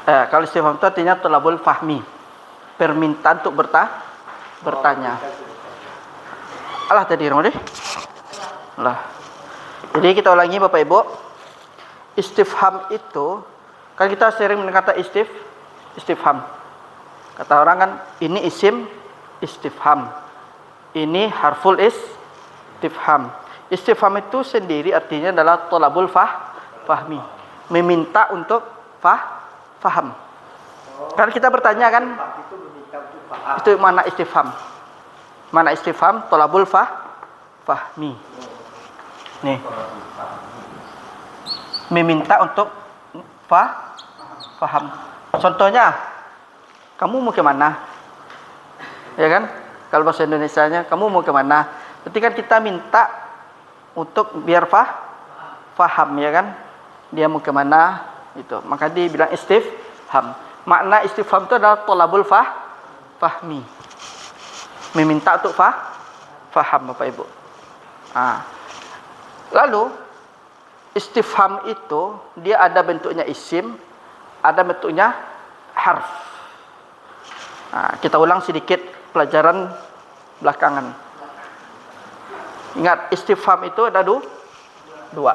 Kalau istifham itu artinya tolabul fahmi, permintaan untuk bertanya. Alah tadi deh. Lah. Jadi kita ulangi Bapak Ibu. Istifham itu kan kita sering mendengar kata istifham. Kata orang kan ini isim istifham. Ini harful istifham. Istifham itu sendiri artinya adalah tolabul fahmi, meminta untuk faham. Kan kita bertanya kan, itu mana istifham? Mana istifham? Tolabul fahmi. Nih, meminta untuk faham. Contohnya, kamu mau kemana? Ya kan? Kalau bahasa Indonesianya, kamu mau kemana? Berarti kan kita minta untuk biar faham, ya kan? Dia mau kemana? Itu. Maka dia bilang istifham. Makna istifham itu adalah tolabul fahmi. Meminta untuk faham, Bapak Ibu. Lalu istifham itu dia ada bentuknya isim, ada bentuknya harf. Kita ulang sedikit pelajaran belakangan. Ingat, istifham itu ada dua.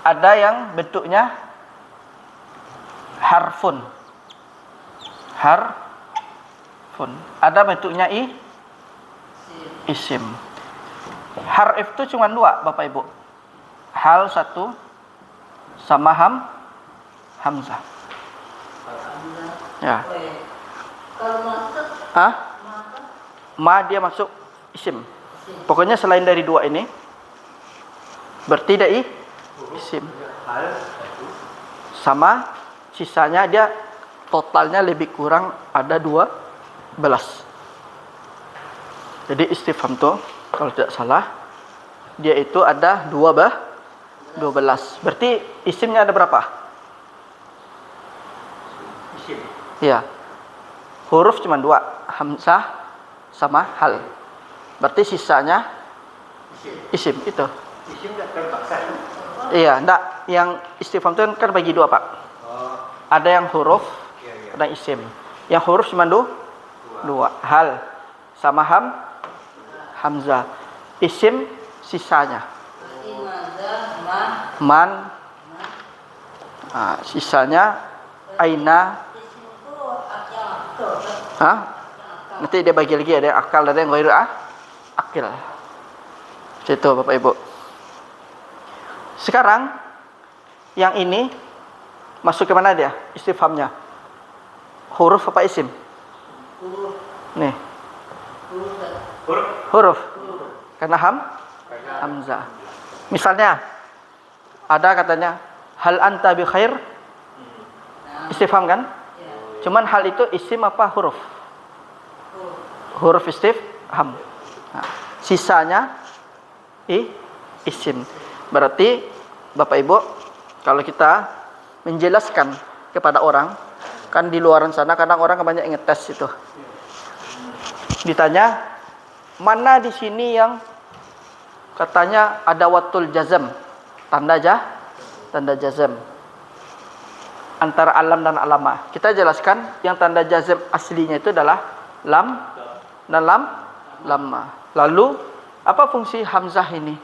Ada yang bentuknya harfun. Ada bentuknya isim. Harf itu cuma dua, Bapak Ibu. Hal satu sama hamzah. Ya. Ma dia masuk isim. Pokoknya selain dari dua ini berarti dia isim. Sama sisanya dia totalnya lebih kurang ada 12. Jadi istifham tuh kalau tidak salah dia itu ada 12. Berarti isimnya ada berapa? Isim. Iya. Huruf cuma 2, hamzah sama hal. Berarti sisanya isim itu. Isim enggak terpaksa. Iya, enggak. Yang istifham itu kan bagi 2, Pak. Ada yang huruf, ada yang isim. Yang huruf cuma 2. Hal sama hamzah. Isim sisanya. Man. Sisanya aina. Nanti dia bagi lagi, ada yang akal, ada yang ghairu akil. Itu Bapak Ibu. Sekarang yang ini masuk ke mana dia? Istifhamnya. Huruf apa isim? Nih. Huruf. Karena hamzah. Misalnya ada katanya hal anta bi khair. Istifham kan? Cuman hal itu isim apa huruf? Huruf istifham. Sisanya isim. Berarti Bapak Ibu, kalau kita menjelaskan kepada orang, kan di luaran sana kadang orang banyak ngetes itu. Ditanya, mana di sini yang katanya ada watul jazm, tanda jazm antara alam dan alama. Kita jelaskan yang tanda jazm aslinya itu adalah lam dan lamma. Lalu apa fungsi hamzah ini?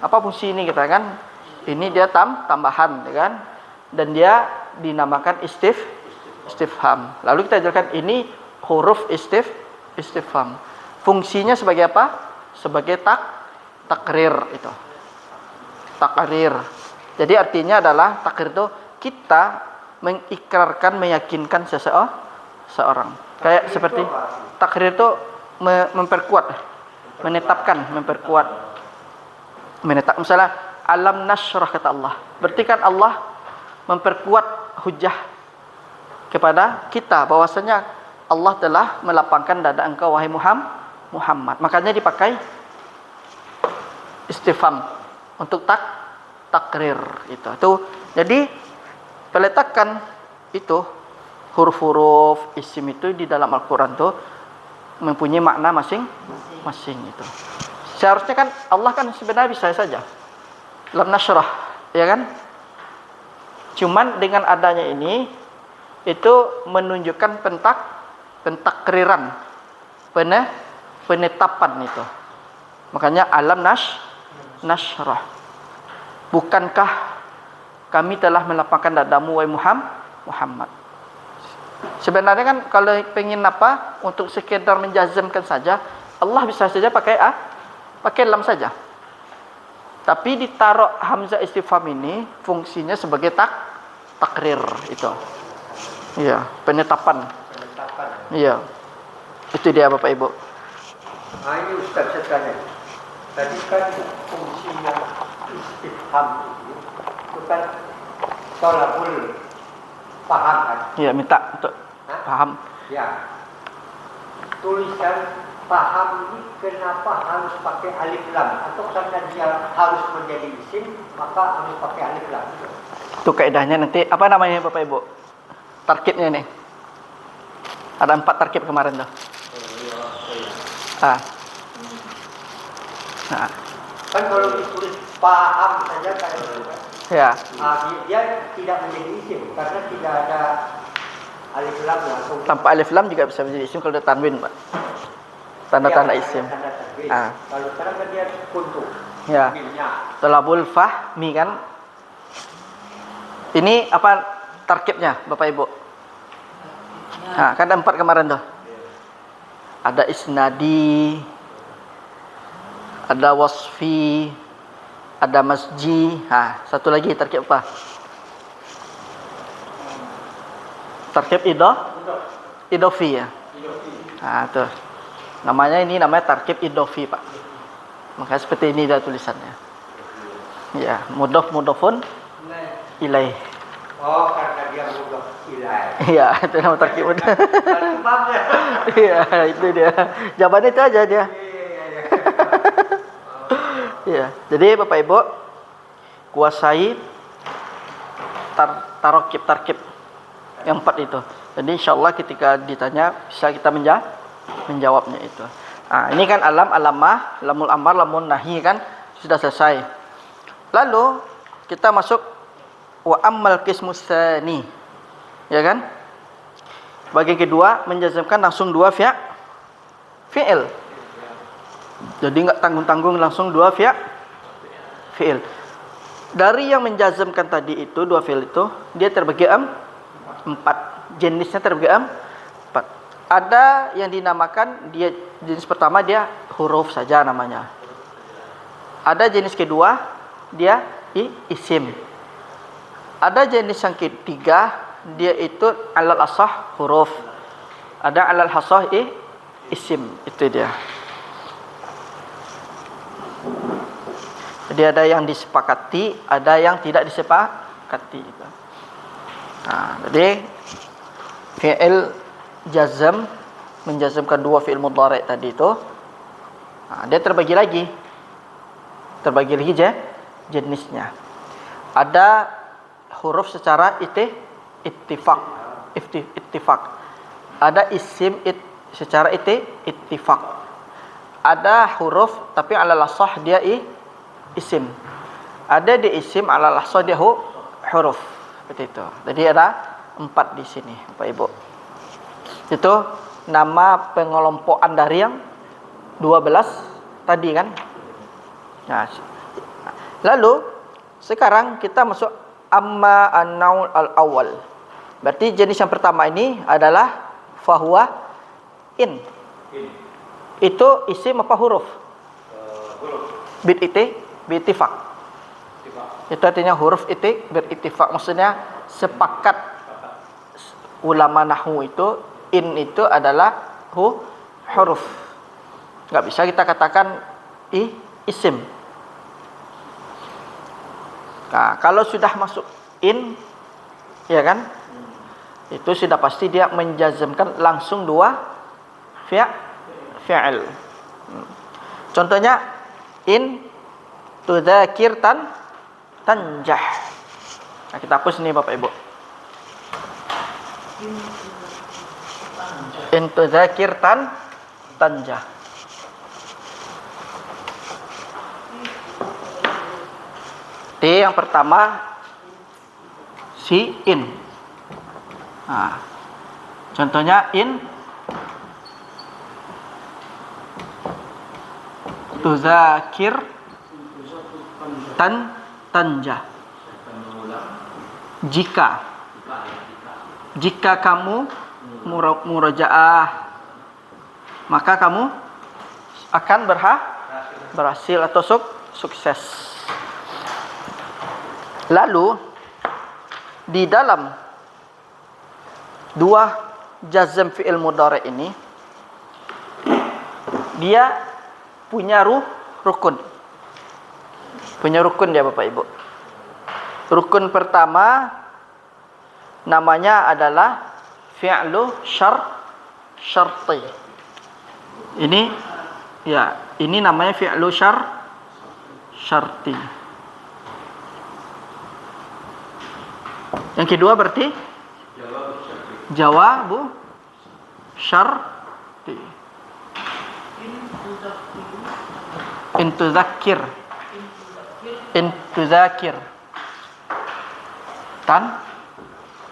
Apa fungsi ini kita kan? Ini dia tambahan, ya kan? Dan dia dinamakan istifham. Lalu kita jelaskan ini huruf istifham. Fungsinya sebagai apa? Sebagai takrir itu. Takrir. Jadi artinya adalah takrir itu kita mengikrarkan, meyakinkan seseorang. Kayak seperti takrir itu memperkuat, menetapkan, memperkuat. Misalnya alam nasyrah kata Allah. Berarti kan Allah memperkuat hujah kepada kita bahwasanya Allah telah melapangkan dada engkau wahai Muhammad. Makanya dipakai istifham untuk takrir itu. Jadi peletakan itu huruf-huruf isim itu di dalam Al-Qur'an tuh mempunyai makna masing-masing itu. Seharusnya kan Allah kan sebenarnya bisa saja. Lam nasyrah, ya kan? Cuman dengan adanya ini itu menunjukkan pentakriran, penetapan itu. Makanya alam nasyrah. Bukankah kami telah melapangkan dadamu wahai Muhammad? Sebenarnya kan kalau pengen apa, untuk sekedar menjazmkan saja, Allah bisa saja pakai lam saja. Tapi ditaruh hamzah istifham ini fungsinya sebagai takrir itu. Iya, penetapan. Iya. Itu dia Bapak Ibu. Nah ini Ustaz saya tanya. Tadi kan fungsinya istifham itu kan tolabul paham kan? Iya, minta untuk paham. Ya. Tulisan paham ini kenapa harus pakai alif lam? Atau karena dia harus menjadi isim maka harus pakai alif lam? Itu kaidahnya nanti apa namanya Bapak Ibu? Tarkibnya nih. Ada 4 tarkib kemarin tuh. Nah. Kan kalau ditulis paham saja kayak gitu kan? Ya. Dia tidak menjadi isim karena tidak ada alif lam atau Tanpa alif lam juga bisa menjadi isim kalau ada tanwin, Pak. Tanda-tanda isim. Kalau sekarang kan dia kuntu. Ya. Talabul fahmi kan. Ini apa tarkibnya Bapak Ibu? Nah, kan ada 4 kemarin tuh. Ada isnadi, ada wasfi, ada masji. Nah, satu lagi tarkib apa? Tarkib idofi ya. Nah, tuh. Namanya tarkib idofi, Pak. Makanya seperti ini dah tulisannya. Ya, mudhafun ilaih. Oh, karena dia mudhaf ilaih. Iya, itu nama tarkib. Iya, itu dia. Jawabannya itu aja dia. Iya. Jadi Bapak Ibu kuasai tarkib yang 4 itu. Jadi insyaallah ketika ditanya bisa kita menjawabnya itu. Nah, ini kan alamah, lamul amar, lamun nahi kan sudah selesai. Lalu kita masuk wa ammal qismus tsani. Ya kan? Bagian kedua menjazmkan langsung 2 fi'il. Jadi enggak tanggung-tanggung langsung 2 fi'il. Dari yang menjazmkan tadi itu 2 fi'il itu dia terbagi 4. Jenisnya terbagi 4. Ada yang dinamakan dia jenis pertama dia huruf saja namanya. Ada jenis kedua dia isim. Ada jenis yang ketiga dia itu alal asah huruf. Ada alal hasah isim. Itu dia. Jadi ada yang disepakati, ada yang tidak disepakati. Nah, jadi fi'il jazm menjazmkan 2 fi'il mudhari' tadi itu. Nah, dia terbagi lagi jenisnya. Ada huruf secara ittifaq. Ada isim secara ittifaq. Ada huruf tapi alal asah dia isim. Ada di isim alal asah dia huruf. Seperti itu. Jadi ada 4 di sini, Bapak Ibu. Itu nama pengelompokan dari yang 12 tadi kan. Nah, lalu sekarang kita masuk amma an-naul al-awwal. Berarti jenis yang pertama ini adalah fahuwa in. Itu isim apa huruf? Bittifaq. Itu artinya huruf berittifaq. Maksudnya sepakat ulama nahwu itu in itu adalah huruf. Enggak bisa kita katakan isim. Nah, kalau sudah masuk in, ya kan? Itu sudah pasti dia menjazmkan langsung 2 fi'il. Contohnya in tudzakir tanjah. Nah, kita hapus nih Bapak Ibu. In tudzakir tanjah. T yang pertama si in. Nah, contohnya in tuzakir tanja. Jika kamu murajaah, maka kamu akan berhasil atau sukses. Lalu di dalam dua jazm fi'il mudhari ini dia punya rukun. Punya rukun dia Bapak Ibu. Rukun pertama namanya adalah fi'lu syarti. Ini namanya fi'lu syarti. Yang kedua berarti jawabu syarti. Intuzakir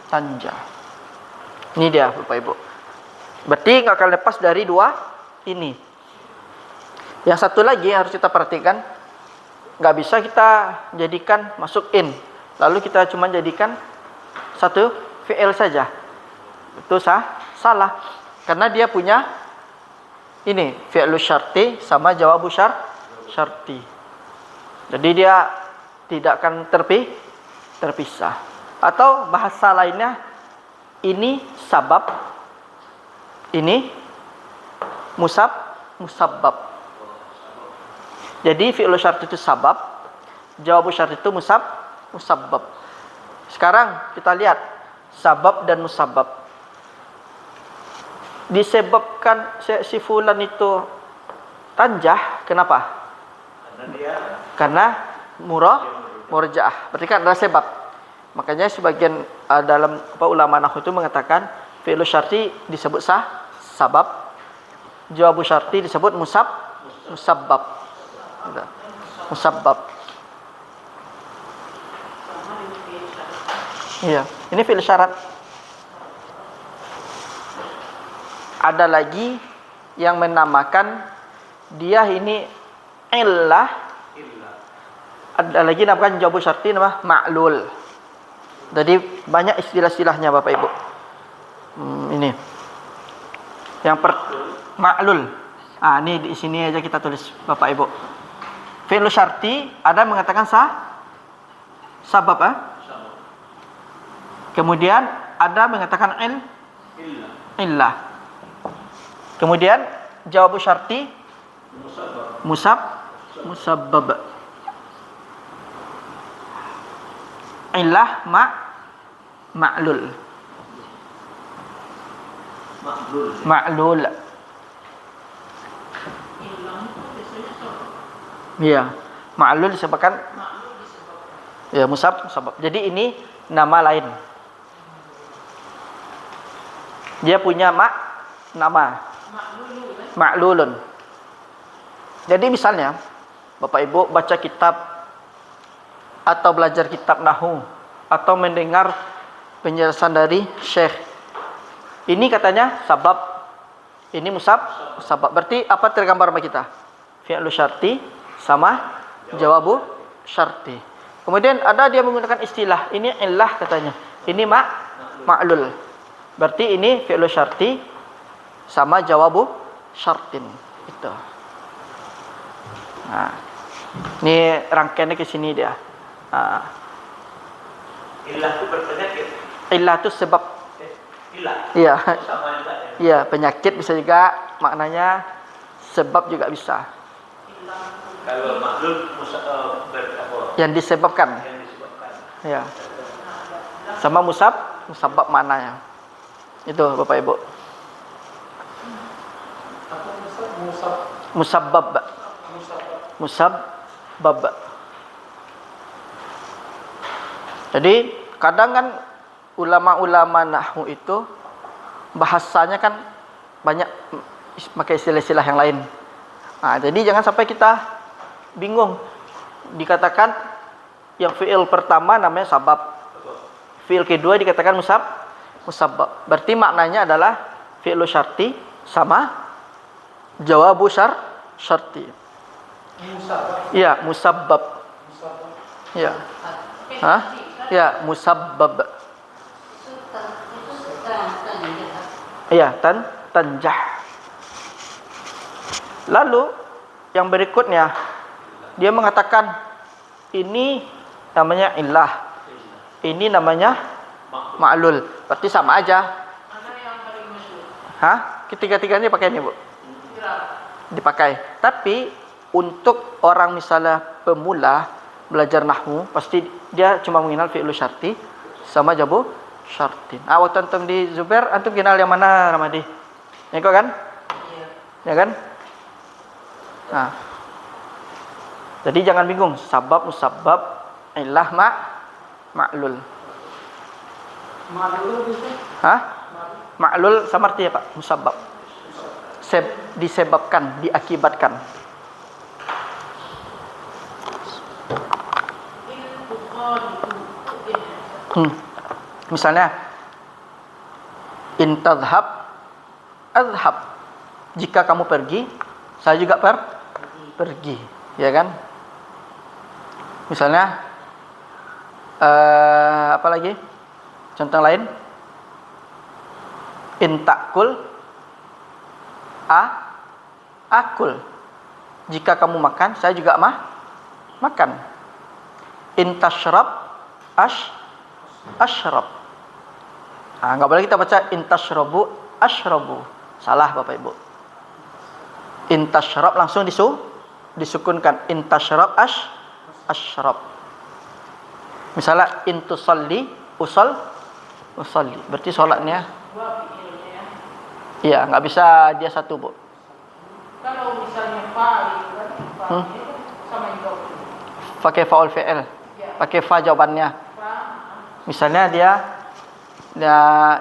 tanja. Ini dia Bapak Ibu. Berarti nggak akan lepas dari dua ini. Yang satu lagi harus kita perhatikan, nggak bisa kita jadikan masuk in, lalu kita cuma jadikan satu fi'il saja. Itu salah. Karena dia punya ini fi'lu syarti sama jawabu syarti. Jadi dia tidak akan terpisah. Atau bahasa lainnya, ini sabab, ini musabbab. Jadi fi'lu syarti itu sabab, jawabu syarti itu musabbab. Sekarang kita lihat sabab dan musabbab. Disebabkan si fulan itu tanjah, kenapa? Karena murajaah. Berarti kan ada sebab. Makanya sebagian dalam ulama nahwu itu mengatakan fi'lu syarti disebut sabab, jawabu syarti disebut musabbab. Iya, ini fi'il syarat. Ada lagi yang menamakan dia ini illah. Ada lagi namakan jawabu syarti nama ma'lul. Jadi banyak istilah-istilahnya Bapak Ibu. Ini. Ma'lul. Ini di sini aja kita tulis Bapak Ibu. Fi'lu syarti ada mengatakan sabab. Kemudian ada mengatakan illah. Kemudian jawabu syarti musabbab. Illah ma'lul. Iya, ma'lul disebabkan ya musabbab. Jadi ini nama lain. Dia punya nama ma'lulun. Jadi misalnya Bapak Ibu baca kitab atau belajar kitab nahwu atau mendengar penjelasan dari syekh. Ini katanya sabab, ini musabbab. Berarti apa tergambar bagi kita? Fi'lu syarti sama jawabu syarti. Kemudian ada dia menggunakan istilah, ini illah katanya. Ini ma'lul. Berarti ini fi'lu syarti sama jawabu syartin. Itu. Nah, ini rangkaiannya ke sini dia. Illah itu berpenyakit. Illah itu sebab. Illah. Iya. Sama juga ya. Iya, penyakit bisa juga maknanya sebab juga bisa. Kalau makhluk yang disebabkan. Iya. Sama musabbab maknanya. Itu Bapak Ibu. Musabbab. Jadi kadang kan ulama-ulama nahwu itu bahasanya kan banyak pakai istilah-istilah yang lain. Nah, jadi jangan sampai kita bingung. Dikatakan yang fi'il pertama namanya sabab. Fi'il kedua dikatakan musabbab. Berarti maknanya adalah fi'lu syarti sama jawabu syarti. Iya, musabbab. Iya. Hah? Ya, musabbab. Iya, tanjah. Lalu yang berikutnya dia mengatakan ini namanya illah. Ini namanya ma'lul. Berarti sama aja. Hah? Ketiga-tiganya pakai ini, Bu. Dipakai. Tapi untuk orang misalnya pemula belajar nahwu, pasti dia cuma mengenal fi'lu syarti sama jawabu syartin. Waktu antum di Zubair, antum kenal yang mana, Ramadi? Ya kok kan? Iya. Ya kan? Nah. Jadi jangan bingung, sabab, musabbab, illah, ma'lul. Ma'lul bisa? Hah? Ma'lul sama artinya, Pak, musabbab. Disebabkan, diakibatkan. Misalnya in tadhhab adhhab. Jika kamu pergi, saya juga pergi, ya kan? Misalnya apa lagi? Contoh lain. In ta'kul akul. Jika kamu makan, saya juga makan. In tashrab ashrab. Enggak boleh kita baca intashrabu ashrabu. Salah Bapak Ibu. Intashrab langsung disukunkan. Intashrab ashrab. Misalnya intusalli usalli. Berarti salatnya iya, enggak bisa dia satu, Bu. Kalau misalnya fa itu kan sama juga. Pakai faul fi'il. Pakai fa jawabannya. Misalnya dia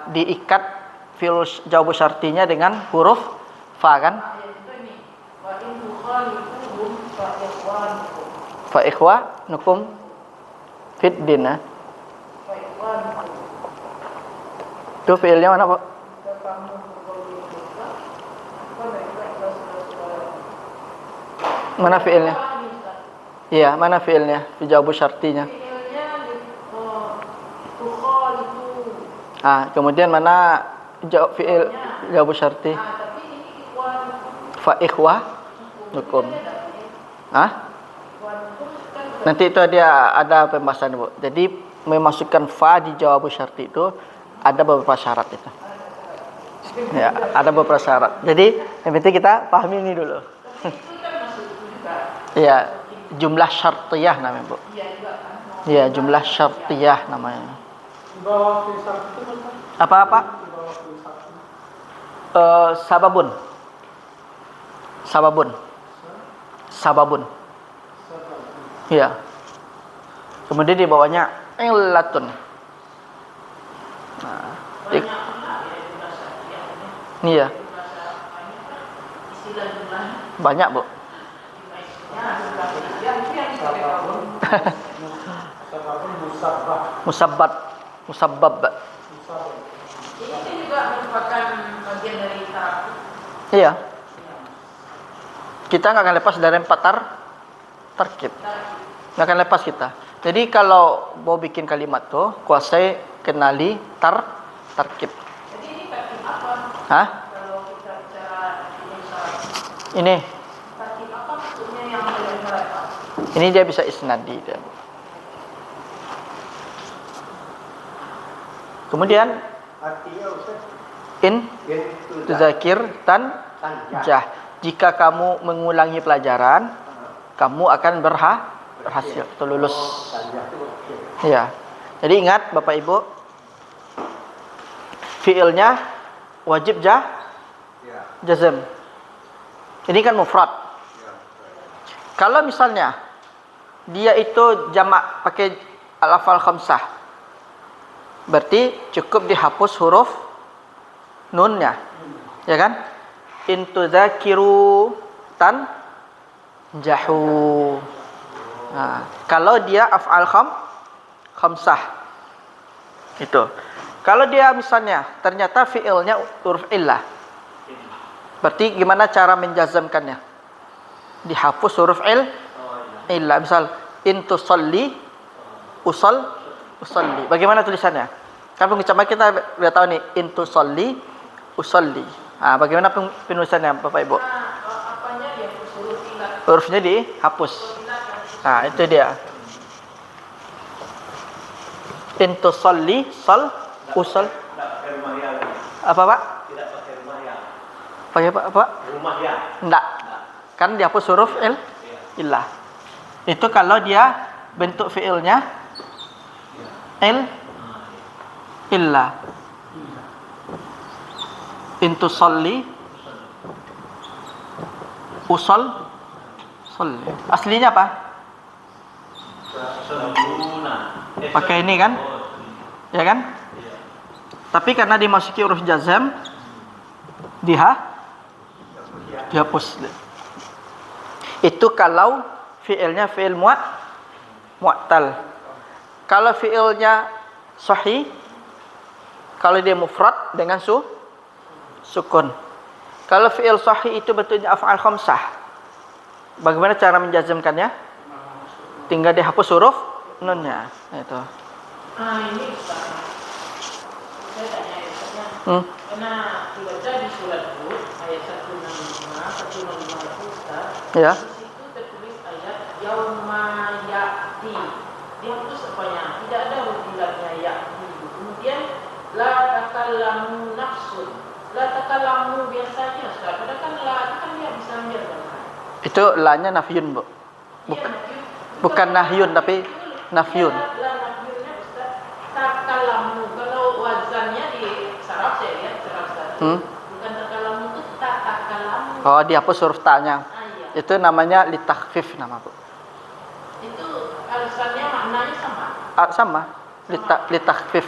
diikat fi'il jawabu syartinya dengan huruf fa kan? Fa ikhwanukum fid din. Itu fi'ilnya mana, Pak? Mana fi'ilnya? Iya, mana fi'ilnya? Fi jawabu syartinya. Kemudian mana fi'il jawabu syarti? Fa ikhwanukum. Nanti itu dia ada pembahasan, Bu. Jadi memasukkan fa di jawabu syarti itu ada beberapa syarat itu. Ya, ada beberapa syarat. Jadi yang penting kita pahami ini dulu. Iya, jumlah syartiyah namanya, Bu. Iya, jumlah syartiyah namanya. Apa? Sababun. Iya. Kemudian di bawahnya illatun. Iya. Banyak, Bu. Musabbab. Ini juga merupakan bagian dari taraf. Iya. Kita nggak akan lepas dari 4 tarkib. Nggak akan lepas kita. Jadi kalau mau bikin kalimat tuh, kuasai kenali tarkib. Jadi ini tarkib apa? Hah? Kalau kita bicara ini. Tarkib apa maksudnya yang paling. Ini dia bisa isnadi dia. Kemudian artinya tuzakir tanjah. Jika kamu mengulangi pelajaran, kamu akan berhasil atau lulus. Ya. Jadi ingat Bapak Ibu, fiilnya wajib jazm. Ini kan mufrad. Kalau misalnya dia itu jamak pakai al-afal khamsah, berarti cukup dihapus huruf nunnya, ya kan? In tudzakiru tanjahu. Nah, kalau dia af'al khamsah. Itu. Kalau dia misalnya ternyata fi'ilnya huruf illah. Berarti gimana cara menjazamkannya? Dihapus huruf illah. Misal in tusalli usalli. Bagaimana tulisannya? Kan pengucapan kita udah tahu nih, in tusalli usalli. Nah, bagaimana penulisannya Bapak Ibu? Apanya dia huruf illah. Hurufnya dihapus. Nah, itu dia. In tusalli usal. Apa, Pak? Tidak pakai rumah ya. Pakai apa? Rumah ya. Enggak. Kan dihapus huruf illah. Itu kalau dia bentuk fiilnya illah. In tusalli salli. Aslinya apa? Pakai ini kan? Ya kan? Tapi karena dimasuki huruf jazam dihapus. Itu kalau fiilnya fiil mu'tal. Kalau fiilnya sahih, kalau dia mufrad dengan sukun. Kalau fiil sahih itu bentuknya af'al khamsah. Bagaimana cara menjazmkannya? Tinggal dihapus huruf nunnya. Itu. Ini Ustaz. Saya tanya ya Ustaznya. Karena dibaca di surat Hud ayat 165 itu Ustaz. Ya. Di situ tertulis ayat yauma ya'ti. Dihapus apanya? Tidak ada huruf ilahnya ya'ti. Kemudian la takallamu nafsun. La takallamu biasanya Ustaz. Padahal kan la itu kan dia bisa menjadi. Itu lanya nafyun, Bu. Bukan nahyun tapi nafyun. La nafyunnya Ustaz. Takallamu. Kalau wazannya di saraf saya lihat saraf satu. Bukan takallamu itu tatakallamu. Oh, dihapus huruf ta-nya. Iya. Itu namanya litakhfif nama, Bu. Itu alasannya maknanya sama. Sama. Litakhfif.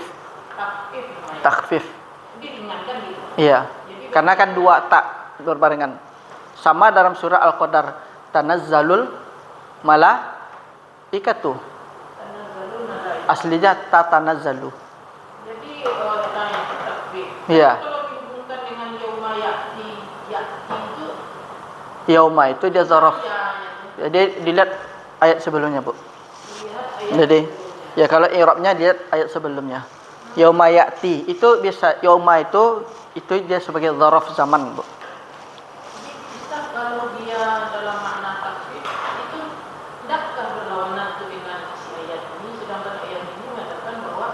Takhfif namanya. Takhfif. Jadi ringankan gitu. Iya. Jadi Karena kan dua tak berbarengan. Sama dalam surah Al-Qadar, tanazzalul malaikatu. tanazzalul malaikah. Aslinya tatanazzalu. Jadi tanya takhfif. Iya. Kalau dihubungkan dengan yauma ya'ti itu Yauma itu dia zaraf. ya Jadi dilihat ayat sebelumnya, Bu. dilihat ayat Jadi ya kalau i'rabnya dilihat ayat sebelumnya. Yauma ya'ti itu biasa, yauma itu dia sebagai zaraf zaman, Bu. Jadi bisa kalau dia dalam makna takhfif itu tidakkah berlawanan tuh dengan isi ayat ini, sedangkan ayat ini mengatakan bahwa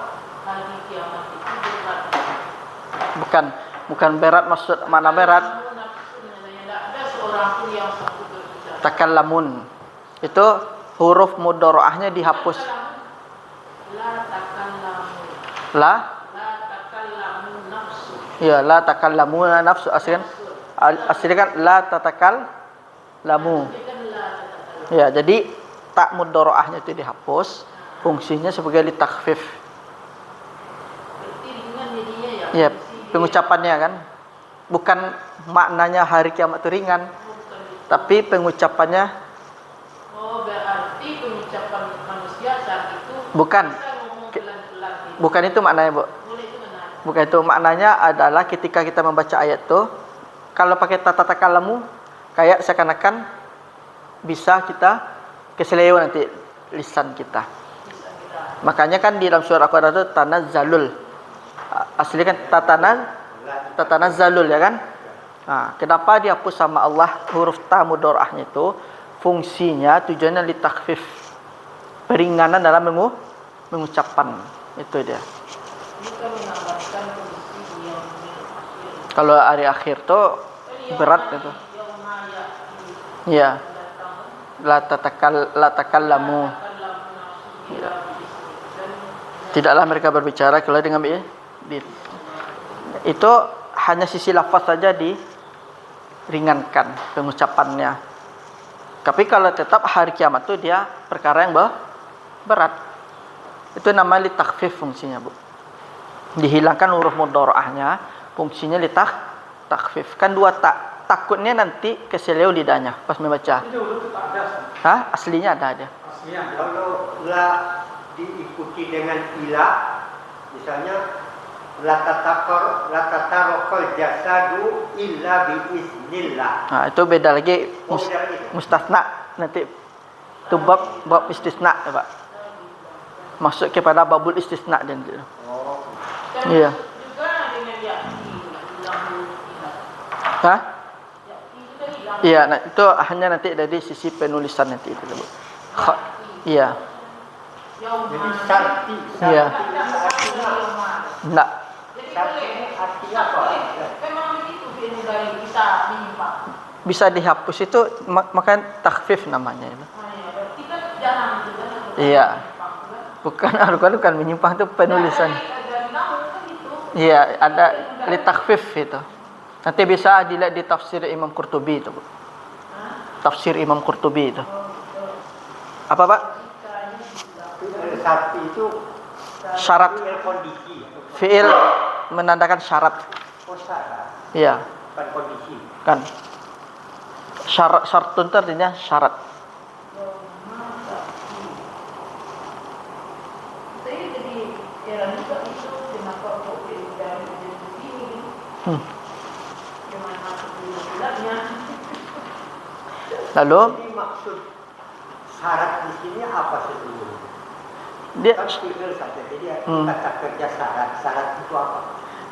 hari kiamat itu berat. Bukan berat, maksud mana berat? Tidak ada seorang pun yang sanggup berbicara. Takallamun. Itu huruf mudharaahnya dihapus. La takallamu. La La takallamu nafsu. ya la takallamuna nafsu aslinya kan la tatakallamu. Ya, jadi tak mudharaahnya itu dihapus, fungsinya sebagai litakhfif. Berarti ringan jadinya ya. Ya, pengucapannya kan bukan maknanya hari kiamat itu ringan, tapi pengucapannya Oh, berarti pengucapan manusia saat itu bukan bisa ngomong pelan-pelan gitu. bukan itu maknanya, Bu. Boleh itu benar. Bukan itu maknanya adalah ketika kita membaca ayat itu, kalau pakai tatakalamu kayak seakan-akan bisa kita keseleo nanti lisan kita. Bisa kita. Makanya kan di dalam surah Al-Qadar itu tanazzalul. Aslinya kan tatanazzalul ya kan? Nah, kenapa dihapus sama Allah huruf ta mudharaahnya itu? Fungsinya tujuannya litakhfif. Peringanan dalam mengucapkan. Itu dia. Kita menggambarkan kondisi yang akhir. Kalau hari akhir tuh berat itu. Ya. La takallamu. Ya. Tidaklah mereka berbicara kecuali dengan itu hanya sisi lafaz saja diringankan pengucapannya. Tapi kalau tetap hari kiamat itu dia perkara yang berat. Itu namanya litakhfif fungsinya, Bu. Dihilangkan huruf mudharaahnya, fungsinya litakhfif. Kan dua tak. takutnya nanti keseleo lidahnya pas membaca. Itu huruf tak ada. Hah? Aslinya ada dia. Aslinya. Kalau la diikuti dengan ila, misalnya la tatarokal jasadu illa biiznillah. Nah, itu beda lagi Beda lagi. mustasna nanti. Itu bab istisna ya, Pak. Masuk kepada babul istisna dan itu. Oh. Dan Iya. juga dengan yakti hilang hilang. Hah? Yakti itu tadi hilang. Iya, nah, itu hanya nanti dari sisi penulisan nanti itu, Bu. Iya. Jadi sarti, Iya. sarti itu artinya Enggak. Jadi sarti boleh. ini artinya apa? Memang begitu fi'il mudhari kita menyimpang. Bisa dihapus itu maka takhfif namanya itu. Berarti kan jangan juga. Iya. Bukan menyimpang itu penulisan. Dari nahu kan itu. Iya, ada li takhfif itu. Nanti bisa dilihat di tafsir Imam Qurtubi itu, Bu. Tafsir Imam Qurtubi itu. Apa, Pak? Fi'il sarti itu Syarat. fi'il kondisi. Fi'il menandakan syarat. Oh, syarat, Iya, bukan kondisi. kan. Syartun itu artinya syarat. Saya jadi heran juga itu kenapa kok fi'il mudhari jadi begini. Gimana bulatnya? Lalu Jadi maksud syarat di sini apa sesungguhnya? dia Kan fi'il saja. Jadi kata kerja syarat. Syarat itu apa?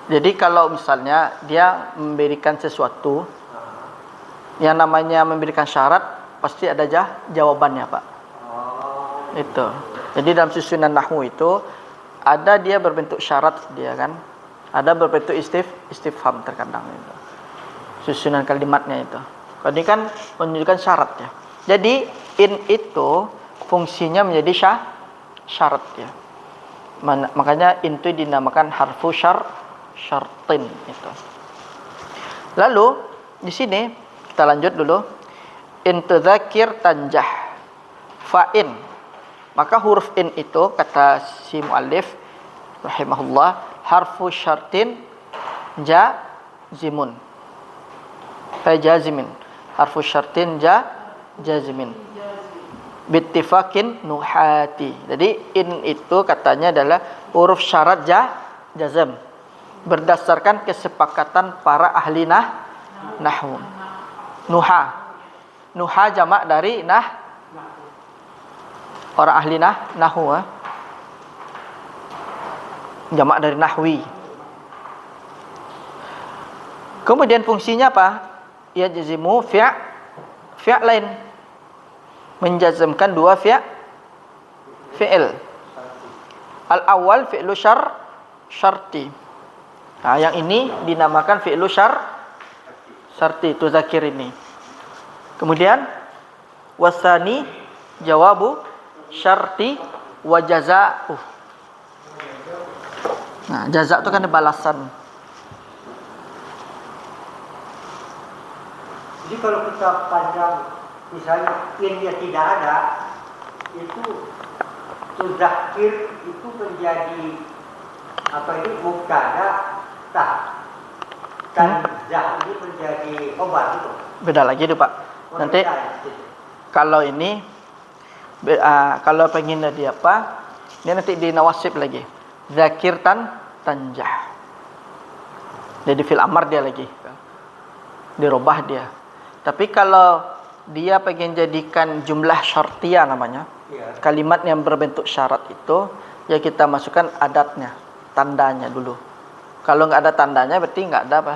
jadi kalau misalnya dia memberikan sesuatu Ah. yang namanya memberikan syarat pasti ada jawabannya, Pak. Oh. Itu. Jadi dalam susunan nahwu itu ada dia berbentuk syarat dia kan. Ada berbentuk istifham terkadang itu. Susunan kalimatnya itu. Kalau ini kan menunjukkan syarat ya. Jadi in itu fungsinya menjadi syarat ya. Makanya in itu dinamakan harfu syartin itu. Lalu di sini kita lanjut dulu. In tudzakir tanjah fa'in. Maka huruf in itu kata si muallif rahimahullah harfu syartin jazimun. Jazimin. Harfu syartin jazimin. Bittifakin nuhati. Jadi in itu katanya adalah huruf syarat jazm berdasarkan kesepakatan para ahli nahwu. Nuha jamak dari orang ahli nahwu. Jamak dari nahwi. Kemudian fungsinya apa? Ya jazimu fi'lain. Menjazmkan dua fi'il. Al-awwal fi'lu syarti. Nah, yang ini dinamakan fi'lu syarti tuzakir ini. Kemudian wasani jawabu syarti wa jazaa'u. Nah, jaza itu kan balasan. Jadi kalau kita pandang misalnya in-nya tidak ada, itu tuzakir itu menjadi apa ini mubtada tanzah ini menjadi khobar itu. Beda lagi tuh, Pak. Nanti kalau ini kalau pengen dia apa? Dia nanti di nawasib lagi. Zakir tanjah. Jadi fil amar dia lagi. Dirubah dia. Tapi kalau dia pengen jadikan jumlah syartiyah namanya, Iya. kalimat yang berbentuk syarat itu, ya kita masukkan adatnya, tandanya dulu. Kalau nggak ada tandanya berarti nggak ada apa.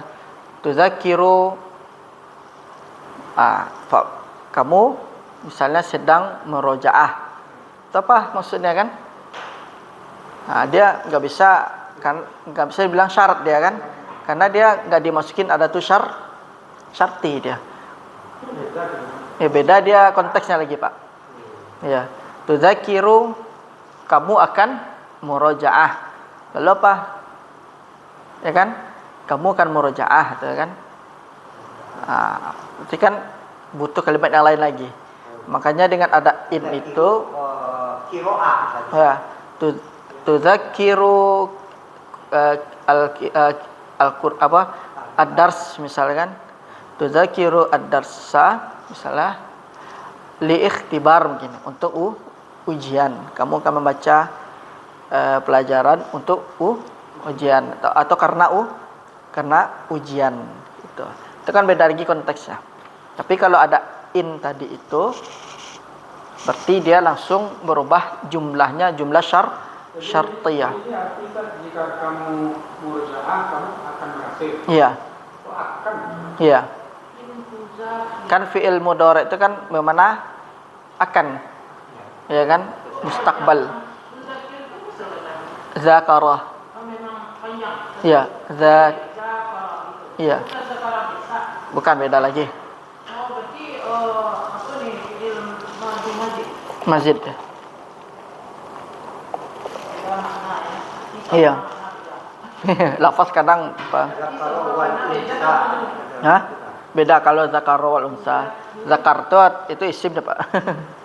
Tuzakiru, kamu misalnya sedang merojaah. Itu apa maksudnya kan? Nah, dia nggak bisa dibilang syarat dia kan, karena dia nggak dimasukin ada tuh syarti dia. Ya beda dia konteksnya lagi, Pak. Ya, tuzakiru, kamu akan murojaah. Lalu apa? Ya kan? Kamu akan murojaah, gitu kan? Berarti kan butuh kalimat yang lain lagi. Makanya dengan ada in itu, kiroah. ya, tuzakiru ad-dars misalkan, tuzakiru ad-darsa, misalnya li ikhtibar mungkin untuk ujian. Kamu akan membaca pelajaran untuk ujian atau karena ujian gitu. Itu kan beda lagi konteksnya. Tapi kalau ada in tadi itu berarti dia langsung berubah jumlahnya, jumlah syartiyah. Jadi artinya jika kamu murojaah kamu akan berhasil. Iya. Oh, akan. Iya. Kan fi'il mudhari itu kan bermakna akan. Ya kan? Mustaqbal. Zakarah. Memang panjang. Iya, iya. Bukan zakara biasa. Bukan, beda lagi. Oh, berarti apa nih ilmu majid. Masjid. Ada makna ya. Iya. Lafaz kadang apa? Zakaro wal unsa. Hah? Beda kalau zakar wal unsa. Zakar itu isim dah, Pak.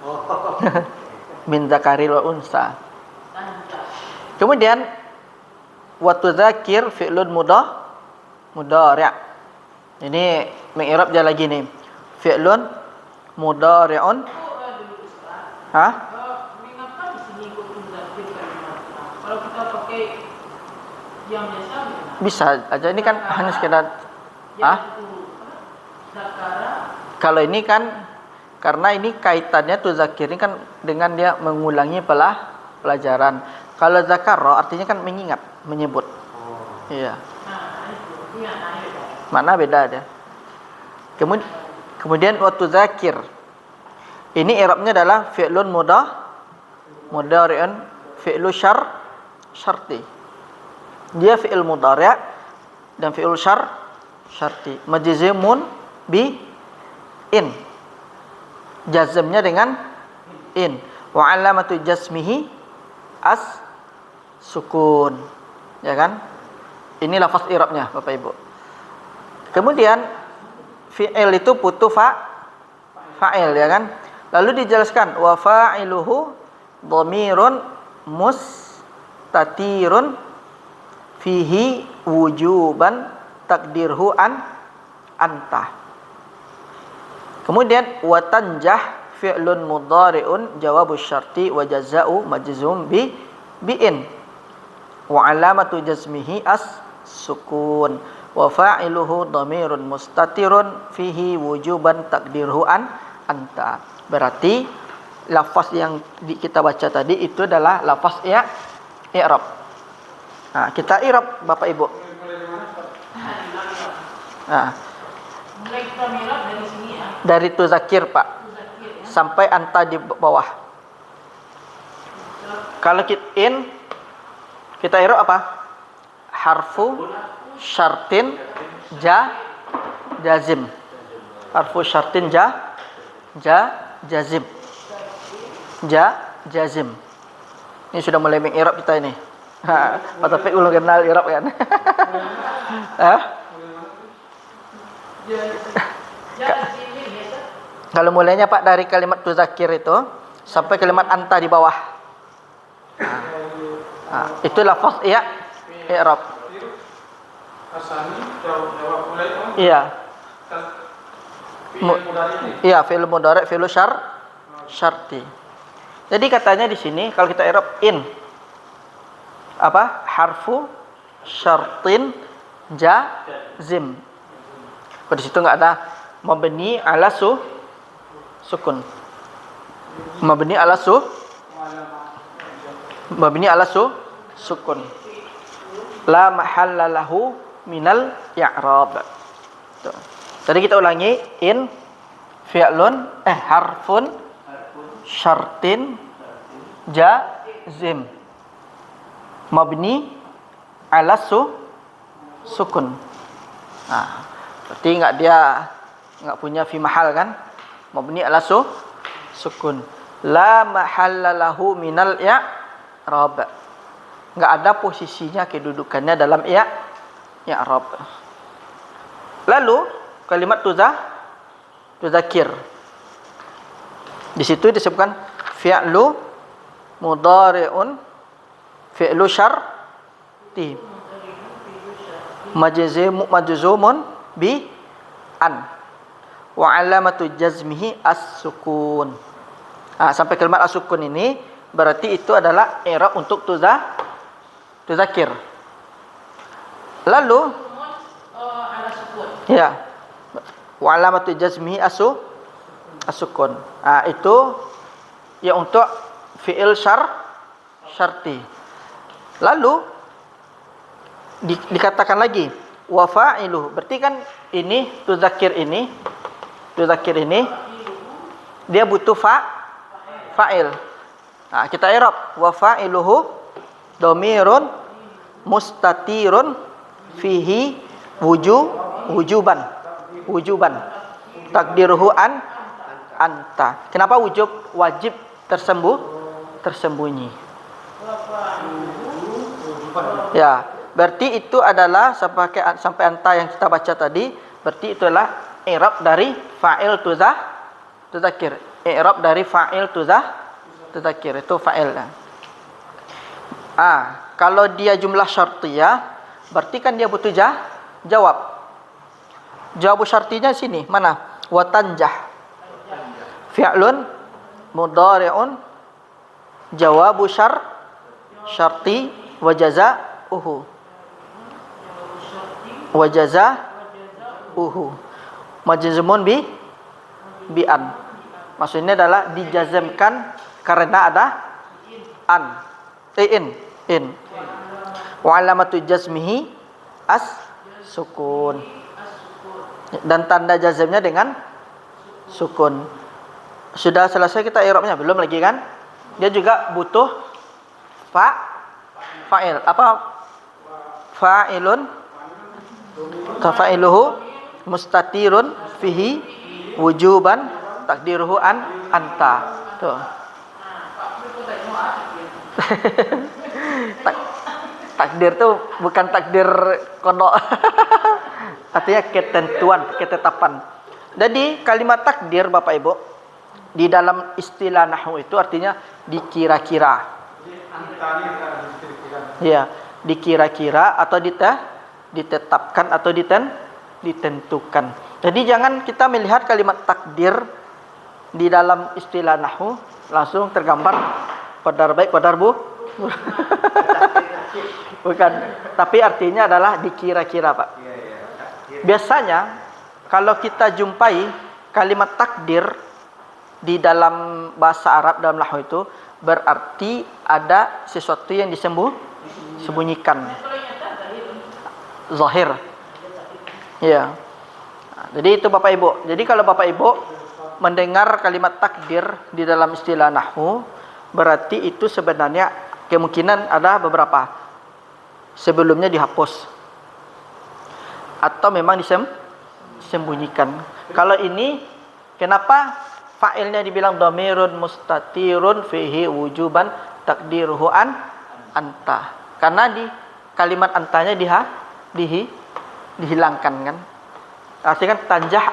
Oh. Min zakaril wal unsa. Kemudian wa tudzakir fi'lun mudhari'. Ini mengi'rab dia lagi nih. Fi'lun mudhari'un. Hah? Mengapa di sini kok tudzakir kalimat? Kalau kita pakai yang biasa Bisa aja, ini kan hanya sekedar zakara. Kalau ini kan karena ini kaitannya tudzakir ini kan dengan dia mengulangi pelajaran. Kalau zakara artinya kan mengingat, menyebut. Iya. Nah, itu ingat itu. Mana beda dia. Kemudian waktu zakir. Ini i'rabnya adalah fi'lun mudhari'un fi'lu syarti. Dia fi'il mudhari' dan fi'il syarti. Majzumun bi in. Jazmnya dengan in. Wa 'alamatu jazmihi sukun. Ya kan? Ini lafaz i'rabnya Bapak Ibu. Kemudian fi'il itu butuh fa'il ya kan? Lalu dijelaskan wa fa'iluhu dhamirun mustatirun fihi wujuban takdirhu anta. Kemudian wa tanjah fi'lun mudhari'un jawabus syarti wa jazaa'u majzum bi'in wa alamatu jazmihi sukun wa fa'iluhu dhamirun mustatirun fihi wujuban takdirhu anta. Berarti lafaz yang kita baca tadi itu adalah lafaz i'rab. Nah, kita i'rab Bapak Ibu. Nah, Mulai kita merah dari sini ya. dari tuzakir Pak Tudzakir ya. sampai anta di bawah. Kalau kita i'rab apa? Harfu syartin jazim. Harfu syartin jazim. Jazim. Ini sudah mulai mengirab kita ini. Pak Taufik belum kenal irab kan? Kalau mulainya Pak dari kalimat tuzakir itu sampai kalimat anta di bawah. Itu lafaz i'rab. Asani jawab mulai itu. Iya. Fi'il mudhari ini. Iya, fi'il mudhari' fi'il syarti. Jadi katanya di sini kalau kita i'rab in apa? Harfu syartin jazim. Kalau di situ enggak ada mabni ala sukun. Mabni ala sukun. La mahalla lahu minal i'rab. Tuh. Tadi kita ulangi in fi'lun harfun syartin jazim mabni ala sukun. Nah, berarti enggak punya fi mahal kan? Mabni ala sukun. La mahalla lahu minal i'rab. Enggak ada posisinya kedudukannya dalam i'rab. Lalu kalimat tuzakir. Di situ disebutkan fi'lu mudhari'un fi'lu syarti majzumun bi an. Wa alamatu jazmihi as-sukun. Sampai kalimat as-sukun ini berarti itu adalah i'rab untuk tuzakir. Lalu ala sukun. ya, wa alamatu jazmihi as-sukun. Itu ya untuk fi'il syarti. Lalu dikatakan lagi wa fa'iluhu. Berarti kan ini tuzakir ini dia butuh fa'il. Kita i'rab wa fa'iluhu dhamirun mustatirun fihi wujuban. Takdiruhu anta. Kenapa wujub? Wajib tersembunyi. Ya, berarti itu adalah sampai anta yang kita baca tadi, berarti itulah i'rab dari fa'il tuzakir. I'rab dari fa'il tuzakir itu fa'il. Kalau dia jumlah syartiyah, berarti kan dia butuh jawab. Jawab syartinya sini, mana? Wa tanjah. Fi'lun mudhari'un jawabu syarti wa jaza'uhu. Wa jaza'uhu. Majzumun bi an. Maksudnya adalah dijazmkan karena ada in. Wa alamatu jazmihi as-sukun. Dan tanda jazmnya dengan sukun. Sudah selesai kita i'rabnya? Belum lagi kan? Dia juga butuh fa'il. Apa? Fa'ilun tafa'iluhu mustatirun fihi wujuban takdiruhu anta. Tuh. Takdir tuh bukan takdir kodok. Artinya ketentuan, ketetapan. Jadi kalimat takdir Bapak Ibu di dalam istilah nahwu itu artinya dikira-kira. Ya, dikira-kira atau ditetapkan atau ditentukan. Jadi jangan kita melihat kalimat takdir di dalam istilah nahwu langsung tergambar qadar baik, qadar buruk. Bukan, tapi artinya adalah dikira-kira, Pak. Biasanya kalau kita jumpai kalimat takdir di dalam bahasa Arab dalam nahwu itu berarti ada sesuatu yang disembunyikan. Zahir. Ya. Jadi itu Bapak Ibu. Jadi kalau Bapak Ibu mendengar kalimat takdir di dalam istilah nahwu, berarti itu sebenarnya kemungkinan ada beberapa. Sebelumnya dihapus atau memang disembunyikan. Kalau ini kenapa fa'ilnya dibilang dhamirun mustatirun fihi wujuban takdiruhu anta? Karena di kalimat antanya dihilangkan kan? Artinya kan tanjah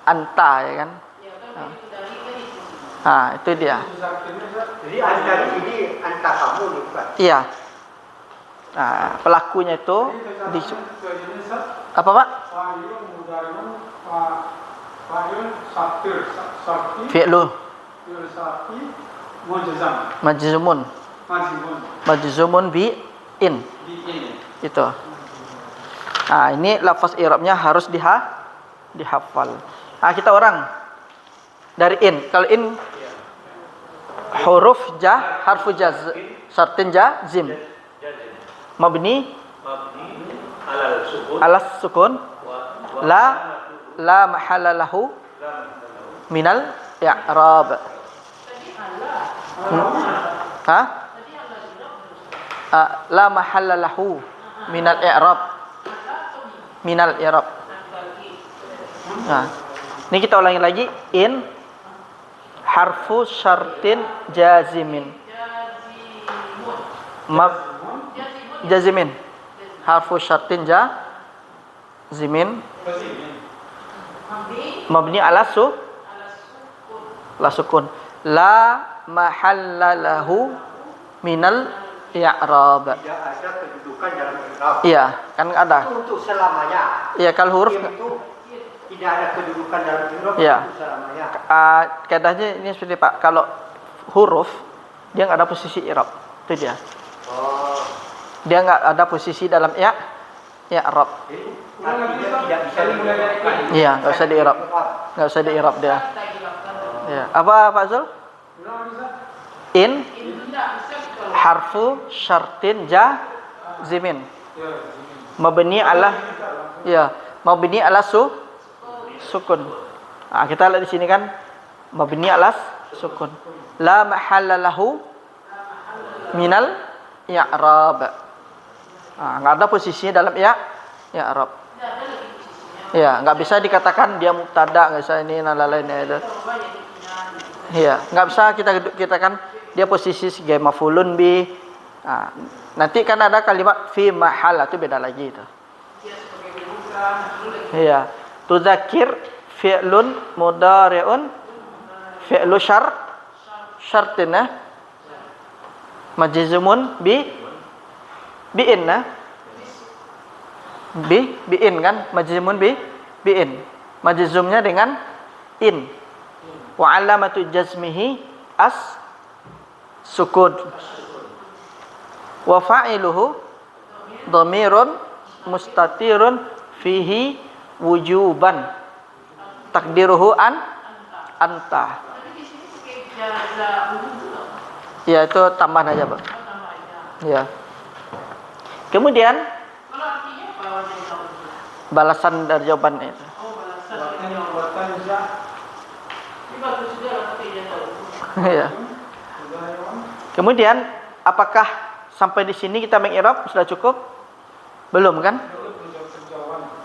anta ya kan? Itu dia. Jadi anta ini anta kamu nih Pak. Iya. Pelakunya itu apa Pak? Fi'lu majzumun bi in. Itu. Ini lafaz i'rabnya harus dihafal. Kita orang dari in. Kalau in huruf harfu syartin jazim. Mabni alas sukun la mahalla lahu minal i'rab. La mahalla lahu minal i'rab. Ini kita ulangi lagi. In harfu syartin jazimin. Jazimin. Harfu syartin jazimin. Mabni ala sukun. La mahalla lahu minal i'rab. Tidak ada kedudukan dalam i'rab. Iya, kan ada. Itu untuk selamanya. Iya, kalau huruf itu tidak ada kedudukan dalam i'rab Ya. itu selamanya. Kaidahnya ini seperti Pak, kalau huruf dia nggak ada posisi i'rab, itu dia. Oh, Dia nggak ada posisi dalam i'rab. artinya tidak bisa dilakukan. Iya, nggak usah di-i'rab. Nggak usah di-i'rab dia. Kita hilangkan. Ya. Apa Pak Zul? In Ini tidak bisa kalau harfu syartin jazimin. Mabni ala sukun. Kita lihat di sini kan mabni ala sukun. La mahalla lahu minal i'rab. Enggak ada posisinya dalam i'rab. Ya, enggak bisa dikatakan dia mubtada, enggak bisa ini dan lain-lainnya itu. Iya, enggak bisa kita kan dia posisi sebagai maf'ulun bi. Nanti kan ada kalimat fi mahal, itu beda lagi itu. Iya. Tudzakir fi'lun mudhari'un fi'lu syartin majzumun bi'in bi'in kan, majzumun bi'in. Majzumnya dengan in. Wa alamatu jazmihi sukun. Wa fa'iluhu dhamirun mustatirun fihi wujuban. Takdiruhu anta. Ya, itu tambahan aja, Pak. Ya. Kemudian balasan dari jawaban itu. Ya. Kemudian apakah sampai di sini kita mengirab sudah cukup? Belum kan?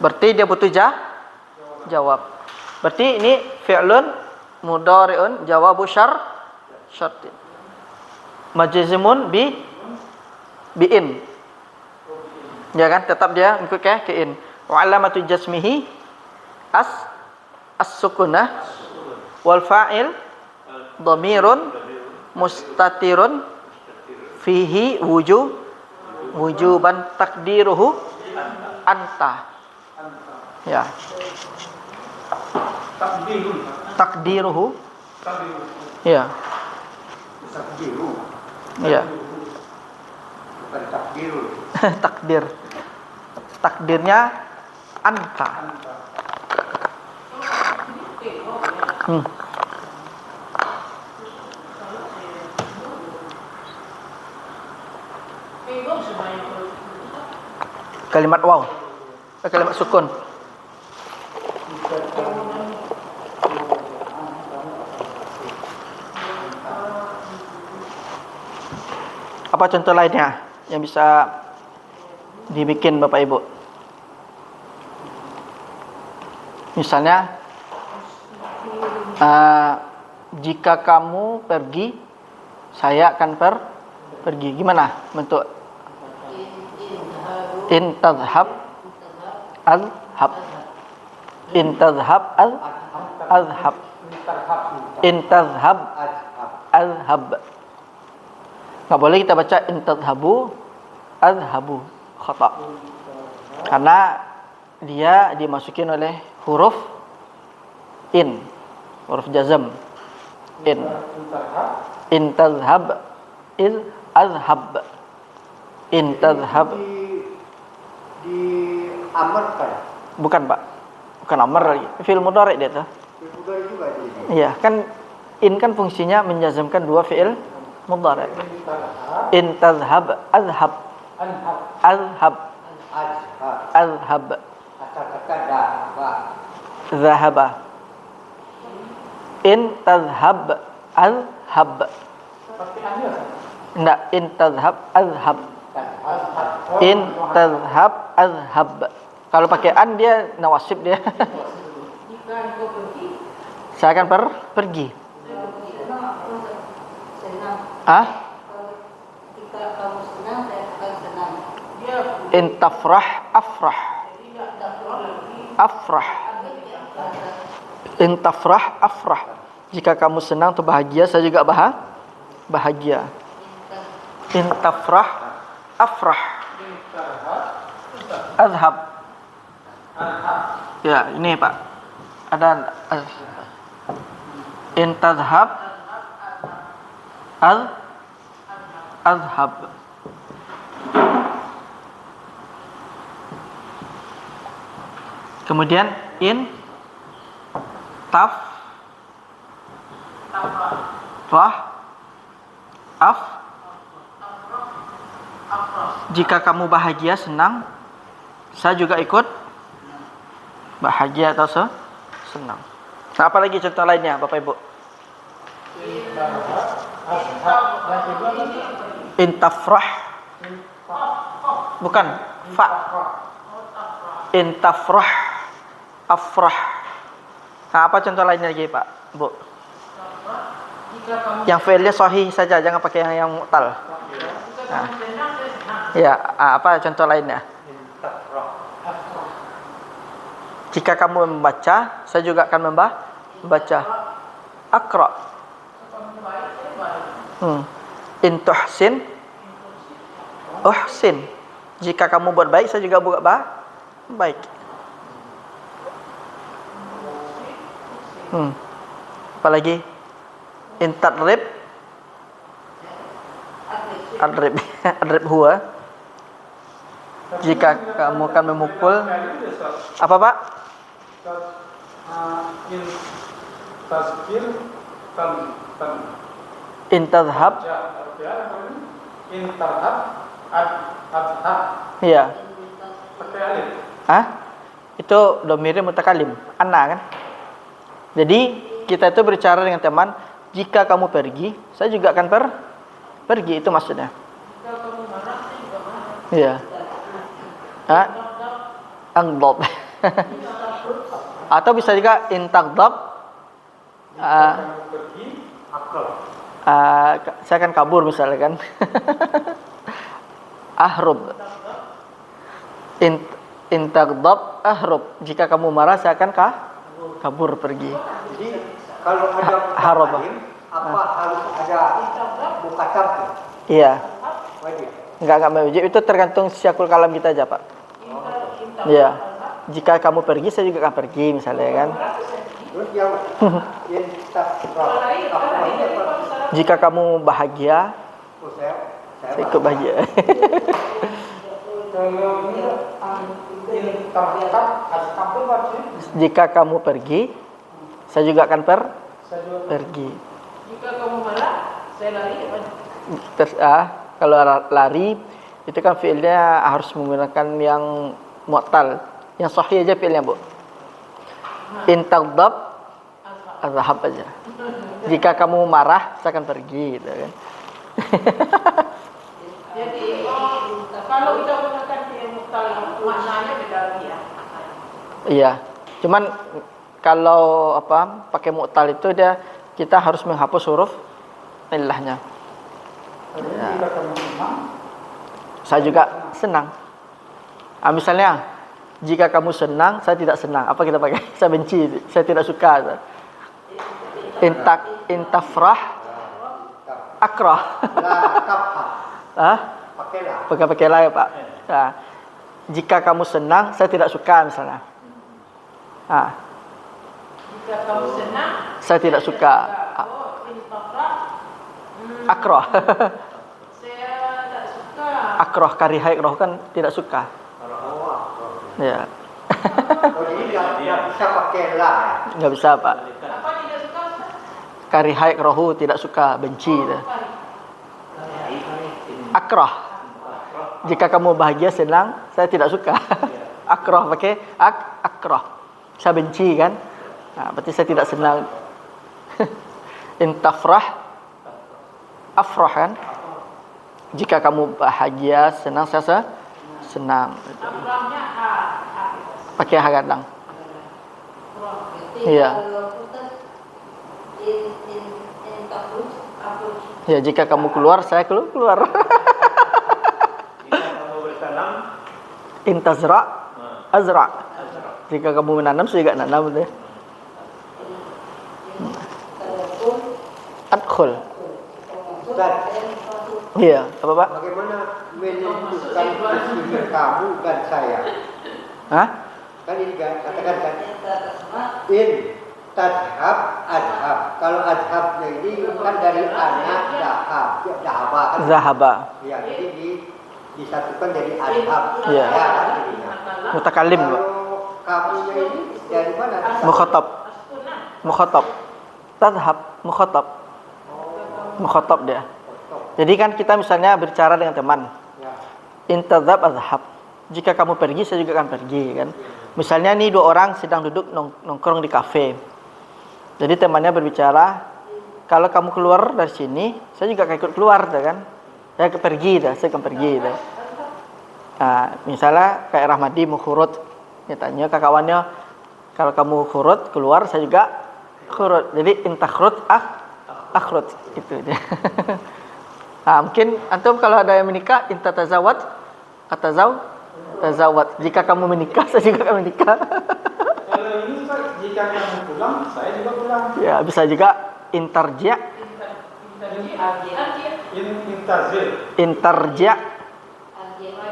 Berarti dia butuh jawab. Berarti ini fi'lun mudhari'un jawabu syartin. Majzumun bi'in. Ya kan? Tetap dia ikut ke in. Wa alamatu jazmihi as-sukunah wal fa'il dhamirun mustatirun fihi wujuban takdiruhu anta. Ya. Takdiruhu. Ya. Ya. Bukan takdirul. Takdir. Takdirnya anta. Kalimat waw. Kalimat sukun. Apa contoh lainnya yang bisa dibikin Bapak Ibu? Misalnya jika kamu pergi, saya akan pergi. Gimana bentuk? In tadhhab azhab. In tadhhab azhab. In tadhhab azhab. Enggak boleh kita baca in tadhhabu azhabu, khata. Karena dia dimasukin oleh huruf in, huruf jazm. In tadhhab iz azhab. In tadhhab diamarkan. Bukan, Pak. Bukan amar lagi. Fi'il mudhari' dia tuh. Fi'il mudhari' juga ini. Iya, kan in kan fungsinya menjazmkan dua fi'il mudhari'. In tadhhab azhab. Azhab. Azhab. Asal kata dhahaba. Zahaba. In tadhhab azhab. Enggak, in tadhhab azhab. In tadhhab azhab. Kalau pakai an dia nawasib dia. Saya akan pergi. In tafrah afrah. Afrah. In tafrah afrah. Jika kamu senang atau bahagia, saya juga bahagia. In tafrah afrah. Azhab. Ya, ini Pak. Ada in tadhhab adhhab. Kemudian in tafrah jika kamu bahagia, senang, saya juga ikut bahagia atau senang. Nah, apa lagi contoh lainnya Bapak Ibu? Intafrah. Bukan fa. Intafrah afrah. Nah, apa contoh lainnya lagi Pak, Bu? Yang fi'ilnya sahih saja, jangan pakai yang mu'tal. Nah. Ya, apa contoh lainnya? Jika kamu membaca, saya juga akan membaca. Aqra. In tuhsin uhsin. Jika kamu buat baik, saya juga buat baik. Apalagi in tadrib adrib huwa. Jika kamu akan memukul, apa Pak? In tazkir In tadhhab. In tadhhab adhab. Iya. Pakai alif. Itu dhamirnya mutakalim, ana kan? Jadi kita itu berbicara dengan teman, jika kamu pergi, saya juga akan pergi, itu maksudnya. Jika kamu marah, saya juga marah. Iya. Angdab. Atau bisa juga intagdab. Saya akan kabur misalnya kan. Ahrub. Intagdab ahrub. Jika kamu marah, saya akan kabur pergi. Jadi kalau ada Harab. apa harus ada buka campur? Iya. Wajib. Enggak wajib, itu tergantung siakul kalam kita aja, Pak. Iya. Jika kamu pergi, saya juga akan pergi misalnya kan. Terus yang Jika kamu bahagia, saya ikut bahagia. Jika kamu pergi, saya juga akan pergi. Jika kamu marah, saya lari. Kalau lari itu kan fiilnya harus menggunakan yang mu'tal, yang sahih aja fiilnya, Bu. Intaghdab azhab aja. Jika kamu marah, saya akan pergi gitu kan. Jadi kalau kita gunakan fiil mu'tal, maknanya beda lagi ya. Iya. Cuman kalau pakai mu'tal itu kita harus menghapus huruf illahnya. Ya. Saya juga senang. Misalnya, jika kamu senang, saya tidak senang. Apa kita pakai? Saya benci, saya tidak suka. Intafrah akrah. Pakai lah ya Pak. Nah, jika kamu senang, saya tidak suka misalnya. Jika kamu senang, saya tidak suka. Akrah. Saya tidak suka. Akrah karihai roh kan tidak suka. Ya. Jadi nggak bisa pakai lah. Nggak bisa Pak. Apa tidak suka? Karihai rohu tidak suka, benci. Akrah. Jika kamu bahagia senang, saya tidak suka. Akrah pakai akrah. Saya benci kan. Nah, berarti saya tidak senang. Intafrah afrah kan. Jika kamu bahagia senang, saya senang. Pakai ha kadang. Iya. Ya, jika kamu keluar, saya keluar. Intazra azra. Jika kamu menanam, saya juga nanam deh. Adkhul. Iya, apa Pak? Bagaimana menentukan posisi kamu dan saya? Kan ini kan katakan kan in tadhab adhab. Kalau adhabnya ini kan dari anak dahab, dahaba kan. Zahaba. Ya, jadi disatukan jadi adhab. Iya. Ya, kan jadinya. Mutakallim, Pak. Kalau kamunya ini dari mana? Mukhatab. Mukhatab. Tadhab mukhatab. Mukhatab dia. Jadi kan kita misalnya berbicara dengan teman. Ya. Intadhab adhab. Jika kamu pergi, saya juga akan pergi kan. Misalnya nih 2 orang sedang duduk nongkrong di kafe. Jadi temannya berbicara, kalau kamu keluar dari sini, saya juga akan ikut keluar, kan? Saya akan pergi, saya akan pergi. Nah, misalnya kayak Rahmadi mau khurut, dia tanya ke kawannya, kalau kamu khurut keluar, saya juga khurut. Jadi intakhrut akhrut gitu. Nah, mungkin antum kalau ada yang menikah, intatazawat tazawat. Jika kamu menikah, saya juga akan menikah. Kalau ini Ustaz, jika kamu pulang, saya juga pulang. Ya, bisa juga intarja. Intazir. Intarja.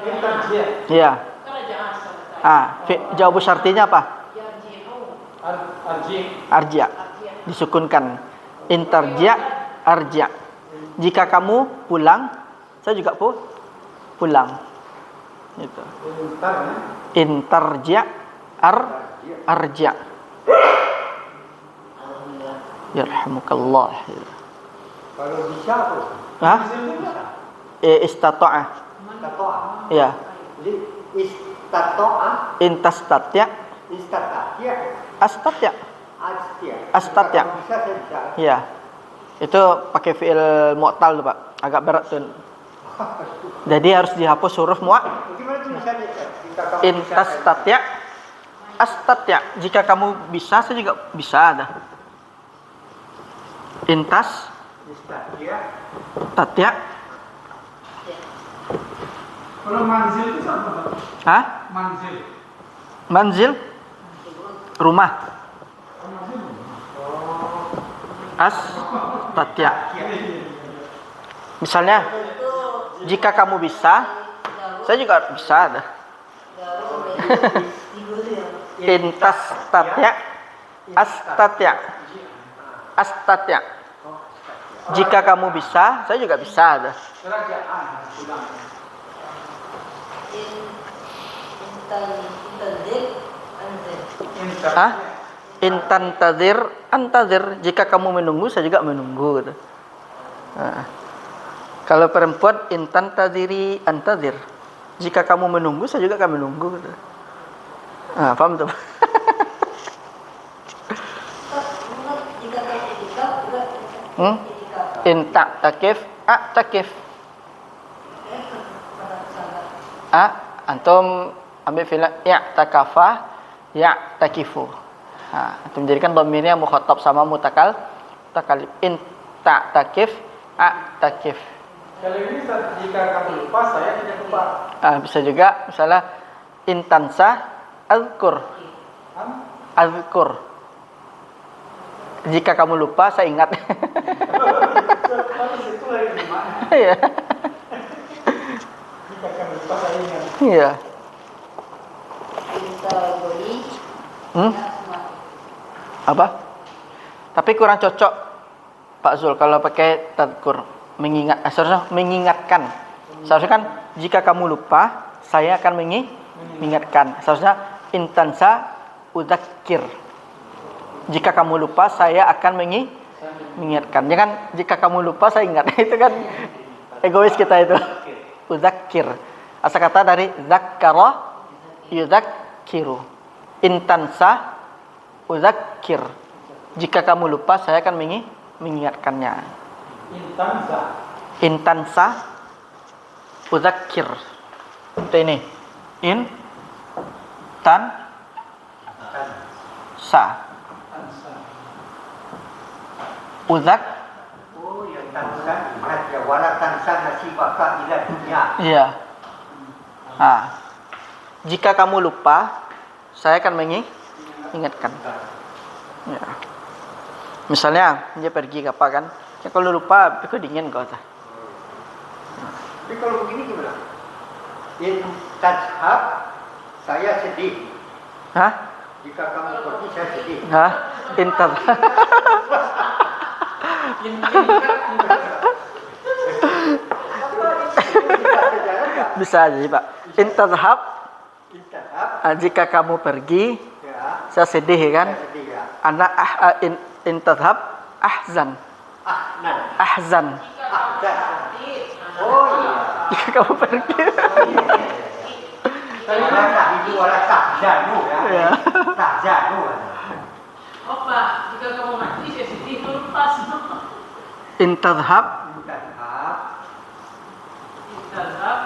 Intazir. Ya. Jawabu syartinya apa? Arji. Arja. Disukunkan. Intarja arja. Jika kamu pulang, saya juga pulang. Gitu. Intarja arja. Yarhamukallah. Kalau bisa apa? Hah? Istata'a. Istata'a. Ya. Jadi istata'a, Intastatya. istata'ya, Astatya. Astatya. Astatya. Kalau bisa saya bisa. Ya. Itu pakai fi'il mu'tal tuh, Pak. Agak berat tuh. Jadi harus dihapus huruf Bagaimana tulisannya? Jika kamu bisa, intastatya astatya. Jika kamu bisa, saya juga bisa dah. Intas istatya. tatya. Kalau manzil itu apa? Hah? Manzil. Manzil rumah. Astatya. Misalnya, jika kamu bisa, saya juga bisa dah. Intas tatya astatya. Astatya. Jika kamu bisa, saya juga bisa dah. Kerajaan pulang. Hah? Intan tadir antazir. Jika kamu menunggu, saya juga menunggu gitu. Nah. Kalau perempuan intan tadiri antazir. Jika kamu menunggu, saya juga akan menunggu gitu. Nah, paham tuh? Inta takif takif. Antum ambil fi'il takafa takifu. Antum jadikan dhamirnya mukhatab sama mutakallim. Inta takif takif. Kalau ini jika kamu lupa, saya tidak lupa. Bisa juga misalnya intansa azkur. Jika kamu lupa, saya ingat. Itu lagi di mana? Iya. Jika kamu lupa, saya ingat. Iya. Apa? Tapi kurang cocok Pak Zul kalau pakai tadkur, mengingat. Seharusnya mengingatkan. Seharusnya kan jika kamu lupa, saya akan mengingatkan. Seharusnya intansa udzakir. Jika kamu lupa, saya akan mengingatkan. Jangan jika kamu lupa, saya ingat. Itu kan egois kita itu. Udzakir. Asal kata dari zakkara yudzakiru. Intansa udzakir. Jika kamu lupa, saya akan mengingatkannya. Intansa udzakir. Itu ini. Sa. Udzak. Oh, yang tansan ingat ya, wala tansan nasibaka ila dunya. Iya. Jika kamu lupa, saya akan mengingatkan. Ya. Misalnya dia pergi ke apa kan? Ya, kalau lupa, aku dingin kau tak. Tapi kalau begini gimana? In tadhab, saya sedih. Hah? Jika kamu pergi, saya sedih. Hah? Intad. Bisa aja Pak. Intadhab, Intahab, jika kamu pergi, ya, saya sedih kan? saya sedih ya. Anak intadhab ahzan. Ahnan, Ahzan. ahzan. Oh iya. Jika kamu pergi. Wala itu wala tahzanu ya. Ya. Tahzanu. Apa? Jika kamu mati, saya sedih itu lepas. Intadhab Intahab, Intadhab,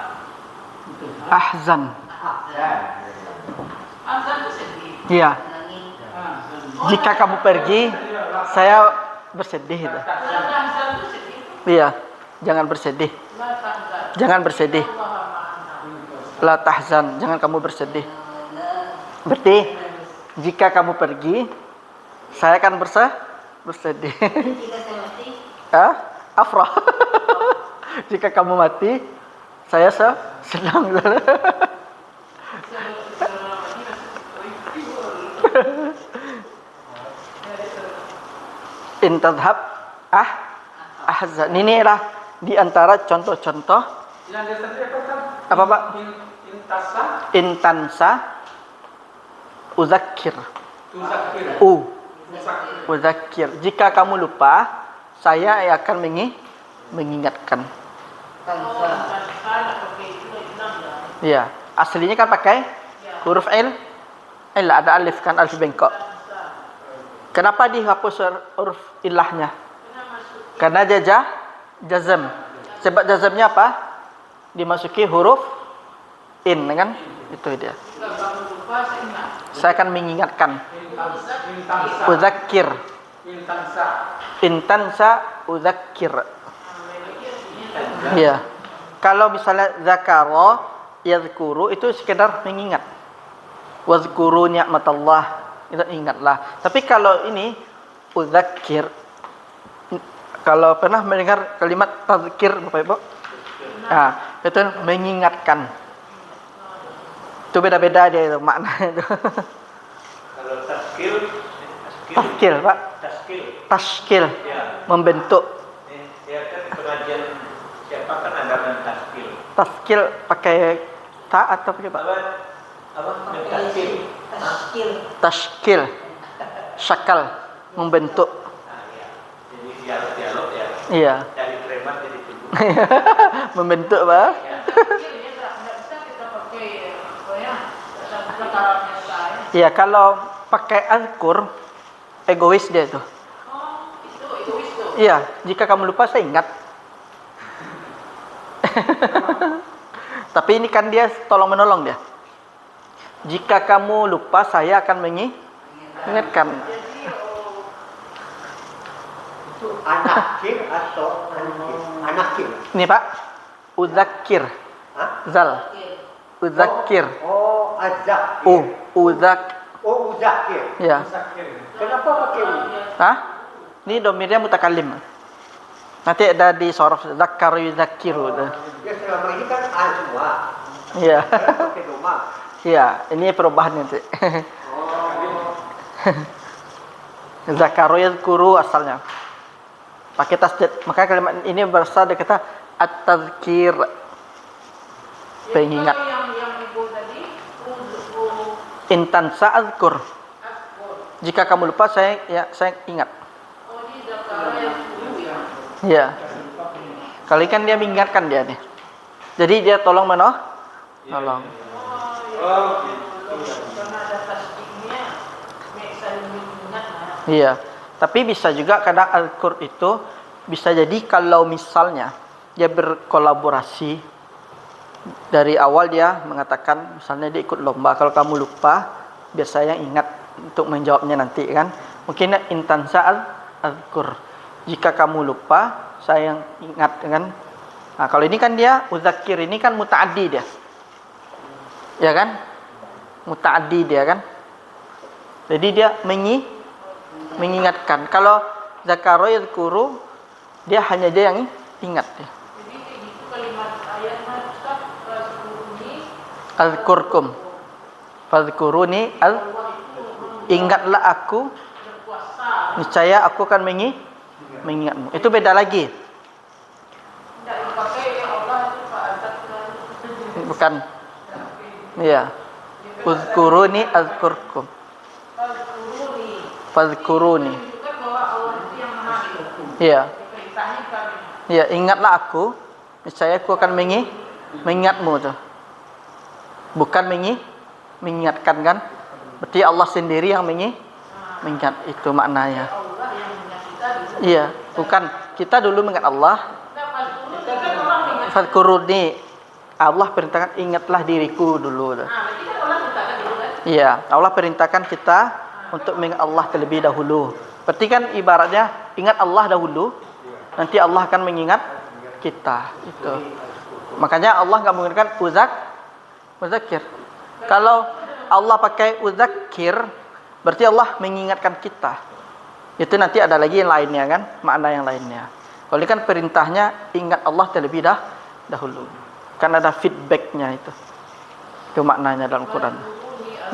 ahzan. ahzan. azan itu sedih. Iya. Jika kamu pergi, saya bersedih. Azan itu sedih. Iya. Jangan bersedih. La tahzan. Jangan bersedih. Allah ma'ana. La tahzan. Jangan kamu bersedih. Berarti jika kamu pergi, saya akan bersedih. Jika saya mati, Afrah. Jika kamu mati, saya senang. Intadhab ahzan. Inilah di antara contoh-contoh Yang dia tadi apa kan? Apa, Pak? Intasa, intansa uzakir. tuzakir. Tuzakir. Uzakir. Jika kamu lupa, saya akan mengingatkan. tansa, Ya, aslinya kan pakai huruf il ada alif kan, alif bengkok. Kenapa dihapus huruf ilahnya? Karena dia jazm. Sebab jazmnya apa? Dimasuki huruf in kan? Itu dia. Saya akan mengingatkan. Intansa. Uzakir. Intansa. Intansa uzakir. Ya. Kalau misalnya zakara yadhkuru itu sekedar mengingat. Wazkuru ni'matallah, itu ingatlah. Tapi kalau ini uzakir, kalau pernah mendengar kalimat tazkir Bapak Ibu? Nah, itu mengingatkan. Itu beda-beda dia itu maknanya itu. Kalau taskil, Tazkir, Pak. Tashkil. Ya. Membentuk. Ya kan pengajian siapa kan ada yang taskil. Tashkil pakai ta atau pakai Pak? Apa? Taskil. taskil, Tashkil. Syakal, membentuk. Nah, ya. Jadi dialog ya. Iya. Dari preman jadi tubuh. Membentuk, Pak. Ya. Iya, kalau pakai azkur egois dia itu. Iya, jika kamu lupa saya ingat. Tapi ini kan dia tolong menolong dia. Jika kamu lupa saya akan mengingatkan. Itu anakir atau anakir? Anakir. Ini Pak, uzakir. Hah? Zal. Uzakir. Oh, azakir. Uzak. Oh, uzakir. Ya. Kenapa pakai u? Hah? Ini domirnya mutakallim. Nanti ada di sorof zakar yuzakiru. Ya selama ini kan a semua. Iya. Sekarang pakai doma. Iya, ini perubahan nanti. Oh. Zakaru yadhkuru asalnya. Pakai tasdid. Maka kalimat ini berasal dari kata at-tazkir. Pengingat. Yang ibu tadi, Intan sa'adhkur. Jika kamu lupa saya ingat. oh ini zakara yang dulu ya. Iya. Kali kan dia mengingatkan dia nih. Jadi dia tolong menolong. Oh, Karena ada tasdiknya, saling mengingat. Iya. Tapi bisa juga kadang al-Qur itu bisa jadi kalau misalnya dia berkolaborasi dari awal dia mengatakan misalnya dia ikut lomba, kalau kamu lupa biar saya ingat untuk menjawabnya nanti kan. Mungkin intan sa'al al-Qur. Jika kamu lupa saya yang ingat kan. Nah, kalau ini kan dia uzakir ini kan muta'addi dia. Ya kan? Muta'addi dia kan. Jadi dia mengingatkan. Kalau zakaro yadhkuru dia hanya dia yang ingat ya. Jadi itu kalimat ayatnya Ustaz, sebelum ini Azkurkum. Fadhkuruni Ingatlah aku, berpuasa. niscaya aku akan mengingatmu. Itu beda lagi. Tidak dipakai Allah itu fa'adzat. Bukan. Iya. Uzkuruni azkurkum. Fazkuruni. Menunjukkan bahwa Allah itu yang maha itu. Iya. Perintahnya kami. Iya, ingatlah aku, niscaya aku akan mengingatmu tuh. Bukan mengingatkan kan? Berarti Allah sendiri yang mengingat, itu maknanya. Allah yang mengingat kita bisa. Iya, bukan kita dulu mengingat Allah. Kita fazkuruni kan Allah mengingat. Fadkuruni, Allah perintahkan ingatlah diriku dulu. Nah, berarti kan Allah mintakan dulu kan? Iya, Allah perintahkan kita untuk mengingat Allah terlebih dahulu. Berarti kan ibaratnya ingat Allah dahulu, nanti Allah akan mengingat kita. Itu. Makanya Allah nggak menggunakan muzakir. Kalau Allah pakai uzakir, berarti Allah mengingatkan kita. Itu nanti ada lagi yang lainnya kan, makna yang lainnya. Kalau ini kan perintahnya ingat Allah terlebih dahulu. Kan ada feedbacknya itu. Itu maknanya dalam Quran.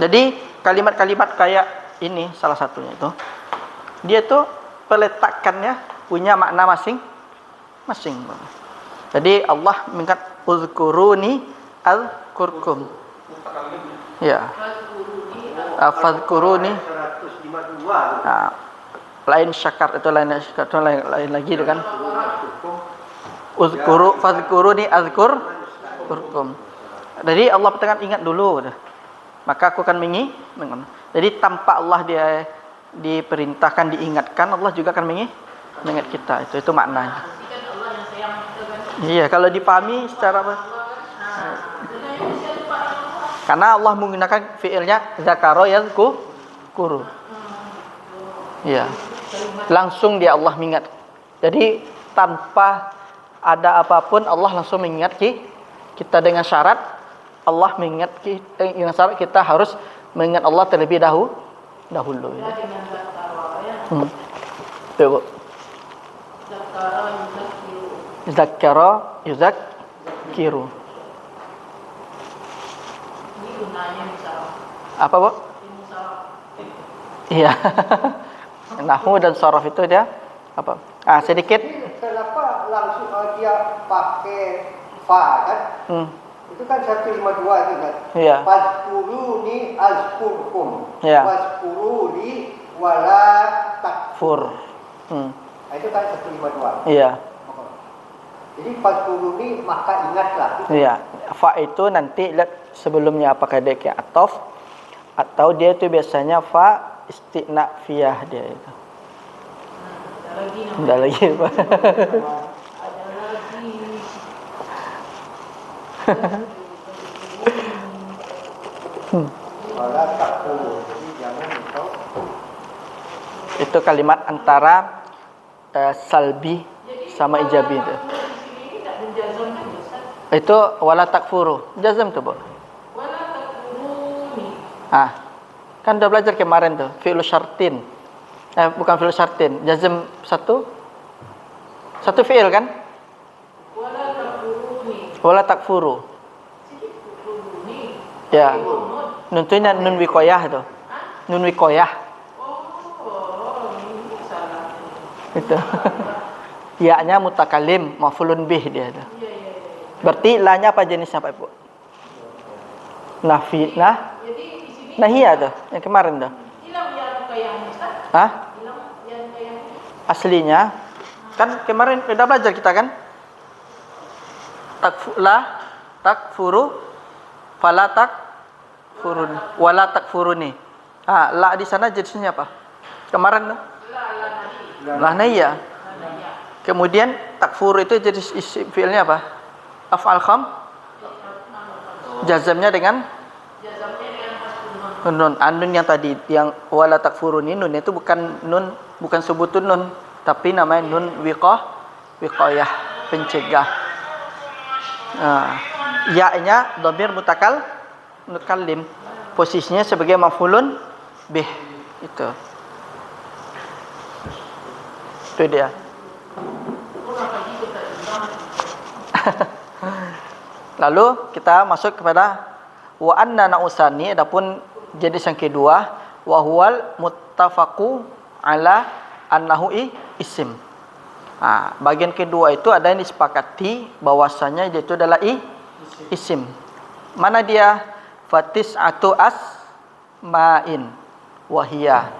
Jadi kalimat-kalimat kayak ini salah satunya itu. Dia tuh peletakannya punya makna masing-masing. Jadi Allah mengingat uzkuruni azkurkum. Ya. Fazkuruni. 152. Nah, lain syakar itu lain syakar itu lain lagi itu kan. Uzkuru fazkuruni azkurkum. Jadi Allah perintahkan ingat dulu. Maka aku akan mengingat. Jadi tanpa Allah dia diperintahkan diingatkan, Allah juga akan mengingat kita. Itu maknanya. Kan Allah yang sayang kita kan. Iya, kalau dipahami secara karena Allah menggunakan fiilnya zakaro yazkuru. Iya. Langsung dia Allah mengingat. Jadi tanpa ada apapun Allah langsung mengingat kita dengan syarat Allah mengingat kita, dengan syarat kita harus mengingat Allah terlebih dahulu. Ya dengan zakara ya. Tuh. Zakara yuzakiru. Zakara yuzakiru. Ini gunanya misalnya. Apa, Bu? Ini salah. Iya. Nahwu dan sharaf itu dia apa? Sedikit. Kenapa langsung dia pakai fa kan? Itu kan 152 itu kan. Iya. Fazkuruni azkurkum. Iya. Wazkuruni wala takfur. Nah, itu kan 152. Iya. Jadi fazkuruni maka ingatlah. Iya. Fa itu nanti lihat sebelumnya apakah dia kayak atof atau dia itu biasanya fa istinafiyah dia itu. Ada lagi Ada lagi. namanya. Pak. Ada lagi. Wala takfur. Jadi jangan engkau Itu kalimat antara salbi sama ijabi itu. Di sini tidak menjazamkan Ustaz. Itu wala takfuru. Jazam tuh, Bu. Wala takfuruni. Kan udah belajar kemarin tuh, fi'lu syartin. Bukan fi'lu syartin, jazam satu fi'il kan? Wala takfuruni. Wala takfuru. Takfuruni. Ya. Nun itu nun wiqayah tuh. Nun wiqayah. Oh, ini salah. Itu. Ya-nya mutakalim, maf'ulun bih dia tuh. Iya. Berarti la-nya apa jenisnya, Pak Ibu? Nafi, Jadi di sini nahiyah tuh, yang kemarin tuh. hilang yang kayaknya Ustaz. Hah? Hilang yang kayaknya. Aslinya kan kemarin udah belajar kita kan? Takfuru fala takfurun wala takfuruni. La di sana jenisnya apa? Kemarin tuh. La nahiyah. Kemudian takfur itu jenis isim fiilnya apa? Af'al kham. Jazamnya dengan nun. Nun yang tadi yang wala takfuruni nun itu bukan nun, bukan sebutun nun, tapi namanya nun wiqayah, pencegah. Ya-nya dhamir mutakallim. Posisinya sebagai maf'ulun bih. Itu dia. Lalu kita masuk kepada wa anna na'usani, adapun jenis yang kedua wa huwal muttafaqu ala annahu isim. Bagian kedua itu ada yang disepakati bahwasanya dia itu adalah isim. Mana dia? Fatis'atu asma'in wahia.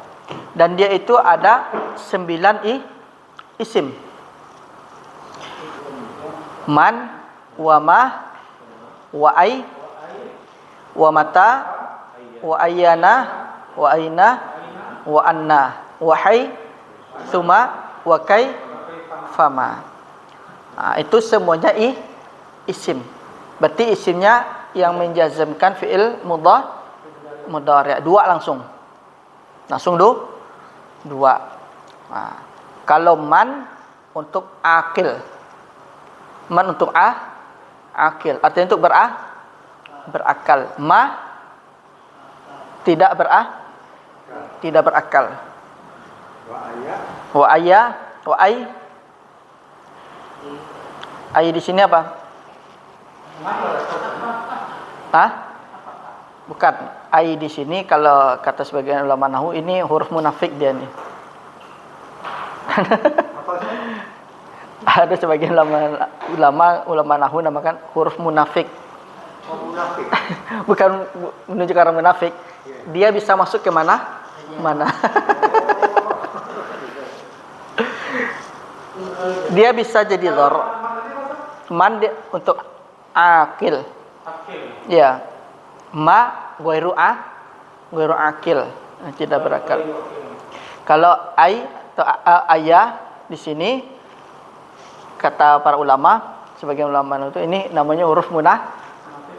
Dan dia itu ada 9 isim. Man, wa ma, wa ai, wa mata, wa ayyana, wa aina, wa anna, wa hay, suma, wa kai, fama. Itu semuanya isim. Berarti isimnya yang menjazmkan fi'il mudhari'. Dua langsung. Langsung dua. Kalau man untuk akil. Man untuk akil. Artinya untuk berakal. Ma tidak berakal. Wa ayya, wa ai. Ai di sini apa? Bukan. Ai di sini kalau kata sebagian ulama nahwu ini huruf munafik dia nih. Ada sebagian ulama nahwu namakan huruf munafik. Munafik. Bukan menuju ke arah munafik. Dia bisa masuk ke mana? Dia bisa jadi dzarf. Man untuk akil. Ya. Ma ghairu akil, tidak berakal. Kalau ai atau ayah di sini kata para ulama, sebagian ulama itu ini namanya huruf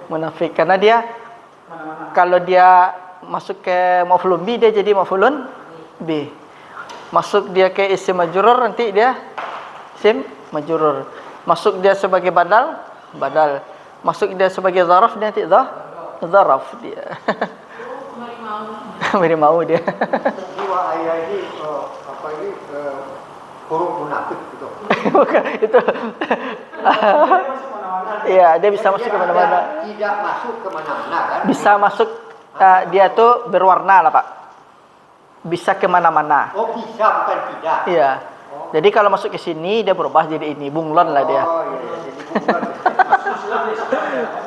munafik karena dia kalau dia masuk ke maf'ulun bi dia jadi maf'ulun bi. Masuk dia ke isim majrur nanti dia isim majrur. Masuk dia sebagai badal. Masuk dia sebagai zaraf dia nanti zaraf dia. Mari mau dia. Dua ayat ini huruf munafik gitu. Bukan itu. Iya, dia bisa masuk ke mana-mana. Tidak masuk ke mana-mana kan? Bisa masuk dia tuh berwarna lah, Pak. Bisa ke mana-mana. Oh, bisa bukan tidak. Iya. Jadi kalau masuk ke sini dia berubah jadi ini, bunglon lah dia. Oh iya, jadi bukan.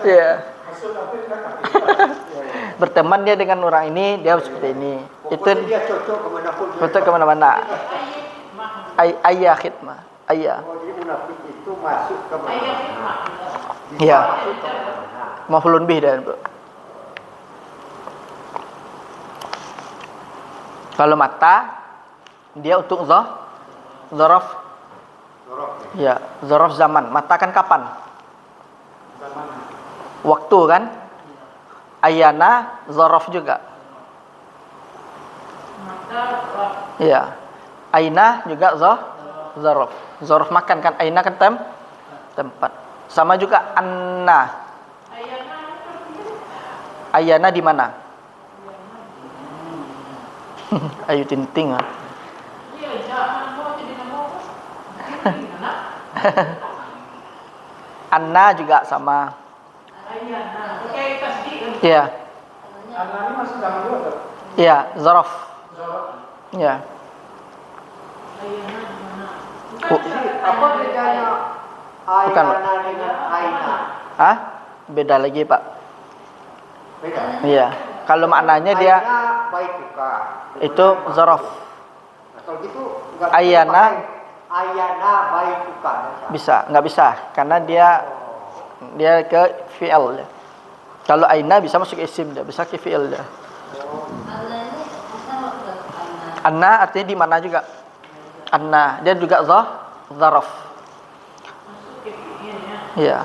Iya. Berteman dia dengan orang ini dia seperti ini. Pokoknya dia cocok kemanapun. Cocok kemana-mana. Ayah khidmah. Ayah. Oh, jadi munafik itu masuk ke mana-mana. Iya. Masuk ke mana-mana. Maf'ulun bih dan kalau mata dia untuk zaraf. Ya, zaraf zaman. Mata kan kapan? Waktu kan? Ayana zaraf juga. Iya. Aina juga zaraf. Zaraf makan kan? Aina kan tempat. Sama juga anna. Ayana di mana? Ayu Tinting. Anna juga sama. Iya. Anna ini masuk dalam dua atau? Iya, zaraf. Iya. Apa bedanya Bukan, Pak. ayana dengan aina? Beda lagi, Pak. Beda. Iya. Kalau maknanya dia Aina baituka. itu zaraf. Kalau gitu enggak Ayana. Ayana baituka. Nggak bisa karena dia ke fi'il. Kalau aina bisa masuk ke isim dia, bisa ke fi'il dia. Anna artinya di mana juga. Anna dia juga zaraf. Iya.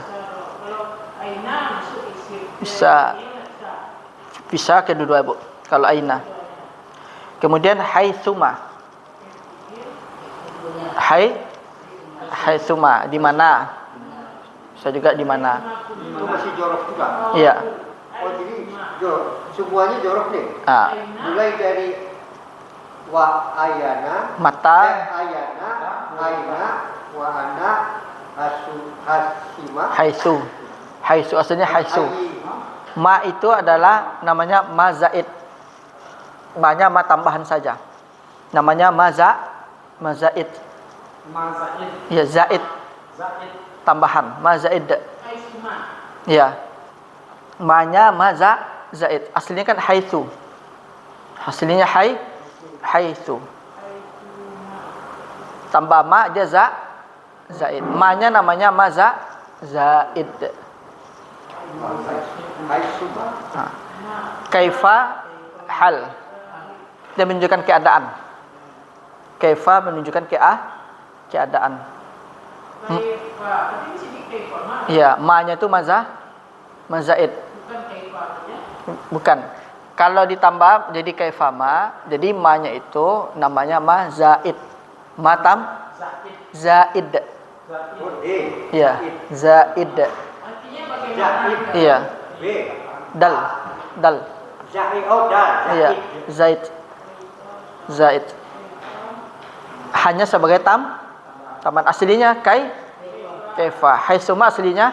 Bisa kedua-dua, Bu. Kalau aina. Kemudian haitsuma. Haitsuma di mana? Bisa juga di mana? Itu masih jorok juga. Iya. Oh, jadi semuanya jorok nih. Mulai dari wa ayana, Mata, ayana, aina, wa ana, hasima, haitsu asalnya haitsu. Ma itu adalah namanya ma zaid. Manya ma tambahan saja. Namanya mazaid. Mazaid. Ya, zaid Zaid. tambahan, mazaid. Aisuma. Ya. Manya zaid. Aslinya kan haitsu. Aslinya haitsu. Tambah ma dia zaid. Manya namanya zaid. Kaifa hal. Dia menunjukkan keadaan. Kaifa menunjukkan keadaan. Kaifa. Tapi di sini kaifa ma. Iya, ma-nya itu mazaid. Bukan kaifa ya. Bukan. Kalau ditambah jadi kaifa ma, jadi ma-nya itu namanya zaid. Matam zaid. Iya, zaid. Artinya bagaimana? Iya, B. dal. Zaid. Oh, dal. Iya, zaid. Hanya sebagai taman aslinya kaifa. Haitsuma aslinya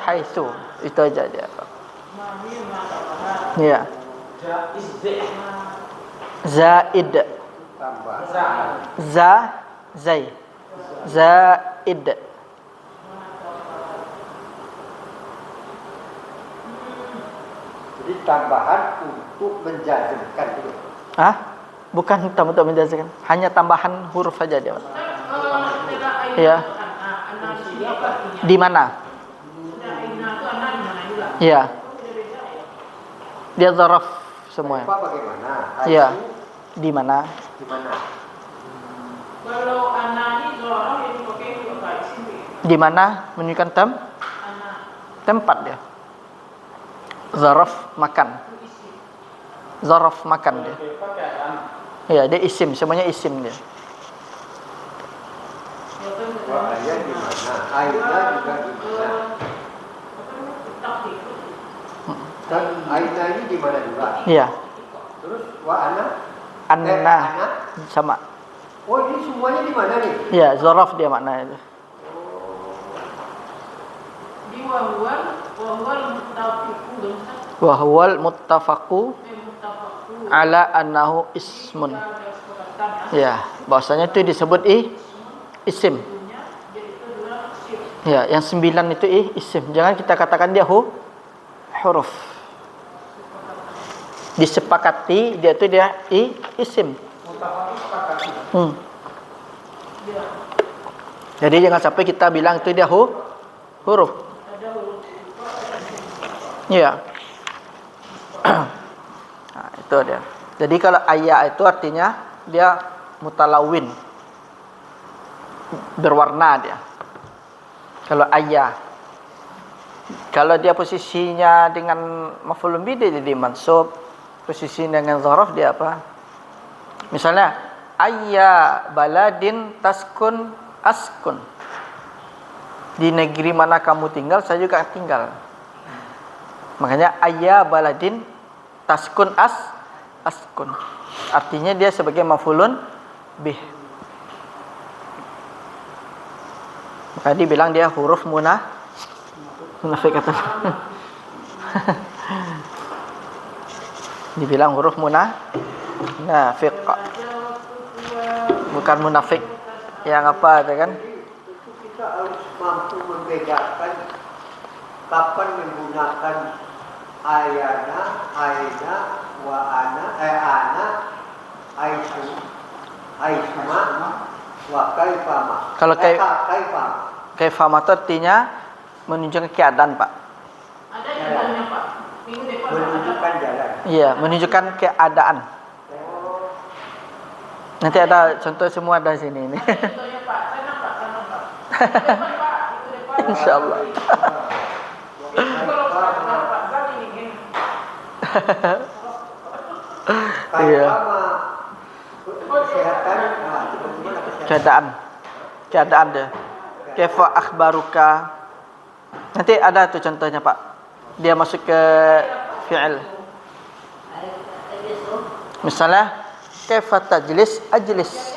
haitsu. Itu aja dia. Iya. Zaid. Tambah. Zaid. Jadi tambahan untuk menjazmkan itu. Hah? Bukan untuk menjazmkan, hanya tambahan huruf saja dia. Iya. Di mana? Iya. Dia zaraf semua. Apa bagaimana? Iya. Di mana? Di mana? Kalau anak ini zorong yang dipakai untuk isim. Di mana menunjukkan Anak tempat dia. Zaraf makan. Zaraf makan dia. Iya, dia isim, semuanya isim dia. Wah, ayat di mana? Aina juga di mana? Dan Aina ini di mana juga? Iya. Terus wa ana? Anna Ana? sama. Oh, ini semuanya di mana nih? Iya, zaraf dia maknanya itu. di wahwal muttafiqu dan Wa huwal muttafaqu muttafaku. ala annahu ismun. Ya, bahwasanya itu disebut isim. Ya, yang 9 itu isim. Jangan kita katakan dia huruf. Disepakati dia itu dia isim. Jadi jangan sampai kita bilang itu dia huruf. Ya. Nah, itu dia. Jadi kalau ayat itu artinya dia mutalawin. Berwarna dia. Kalau ayat. Kalau dia posisinya dengan maf'ulun bih dia jadi mansub. Posisinya dengan zaraf dia apa? Misalnya ayya baladin taskun askun. Di negeri mana kamu tinggal, saya juga tinggal. Makanya ayya baladin taskun askun. Artinya dia sebagai maf'ulun bih. Maka dibilang dia huruf munafik kata. Dibilang huruf munafik. Bukan munafik yang apa itu kan? Tentu kita harus mampu membedakan kapan menggunakan ayana, aina, wa ana, aisu, aisma, wa kaifama. Kalau kaifama. kaifama itu artinya menunjukkan keadaan, Pak. Ada jalannya Pak. Minggu depan Menunjukkan jalan. Iya, menunjukkan keadaan. Nanti ada contoh semua ada sini ini. contohnya Pak. Sana Pak. Depan Pak. Minggu depan. Insyaallah. Kalau Pak Zal ini. Iya. Kaifama kesehatan, nah, itu bagaimana kesehatan? Keadaan dia. Kaifa akhbaruka. Nanti ada tuh contohnya, Pak. Dia masuk ke fi'il. Misalnya kaifa tajlis ajlis.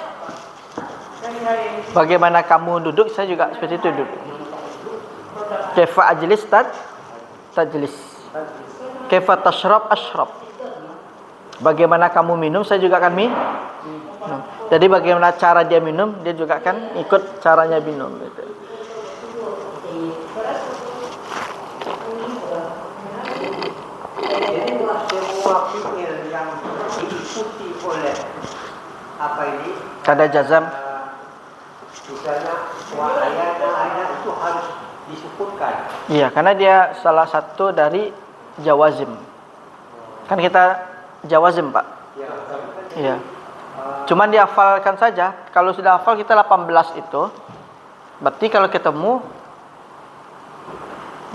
Bagaimana kamu duduk, saya juga seperti itu duduk. Kaifa ajlis tajlis. Kaifa tashrab ashrab. Bagaimana kamu minum, saya juga akan minum. Jadi bagaimana cara dia minum, dia juga akan ikut caranya minum gitu. Jadi semua fi'il yang diikuti oleh apa ini? Tanda jazam. Misalnya ayat itu harus disebutkan. Iya, karena dia salah satu dari jawazim. Kan kita jawazim, Pak. Iya. Cuman dihafalkan saja. Kalau sudah hafal kita 18 itu, berarti kalau ketemu,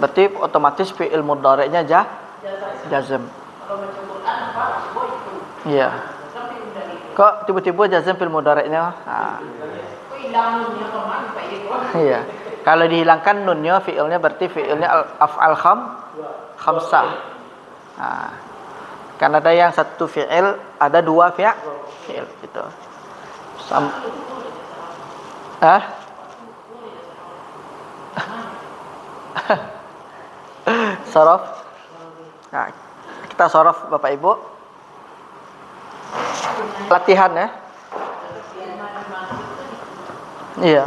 berarti otomatis fi'il mudhari'nya jazm. Kalau baca Quran Pak, semua itu. Iya. Sampai udah itu. Kok tiba-tiba jazm fi'il mudhari'nya? Nah, Kok hilang nunnya kemana Pak itu? iya. Kalau dihilangkan nunnya, fi'ilnya berarti fi'ilnya af'al khamsah. Nah, kan ada yang satu fi'il, ada dua fi'il gitu. Sorof. Nah, kita sorof Bapak Ibu. Latihan ya. Iya.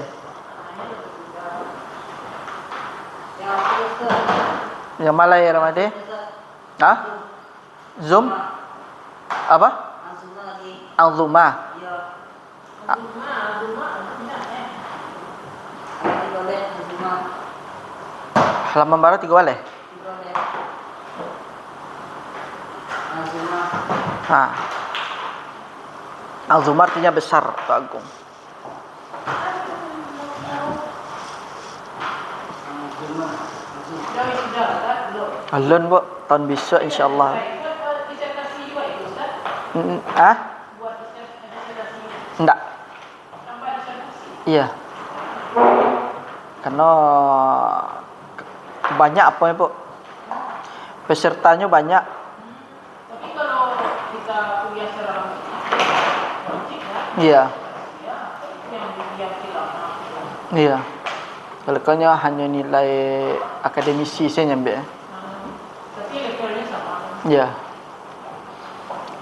Yang Malay Ramadi? Hah? Zoom? Apa? Azuma. Halaman baru 3 boleh? Nah. Azuma artinya besar atau agung. Alun Bu, tahun besok insyaAllah. Enggak. Iya. Karena banyak apa ya Bu? Pesertanya banyak. Tapi kalau kita kuliah secara wajib Iya. yang khilafah. Iya. Kalau kanya hanya nilai akademisi saya nyambil ya. Tapi levelnya sama. Iya.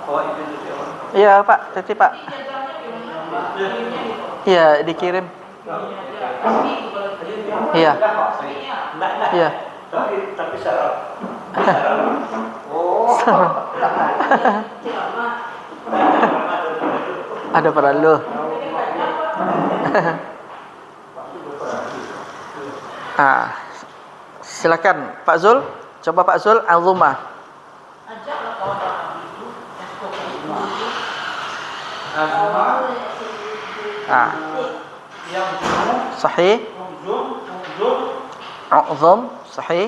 Oh, itu juga. Iya Pak, tadi Pak. Jadwalnya gimana? Kirimnya gitu. Iya, dikirim. Pasti itu kalau kirim. Iya. Enggak. Iya. Tapi sarap. Oh. Ada perlu. Silakan Pak Zul. Coba Pak Zul Azuma. Ajaklah kawan-kawan itu yang suka itu. Yang Sahih. Azam. Sahih.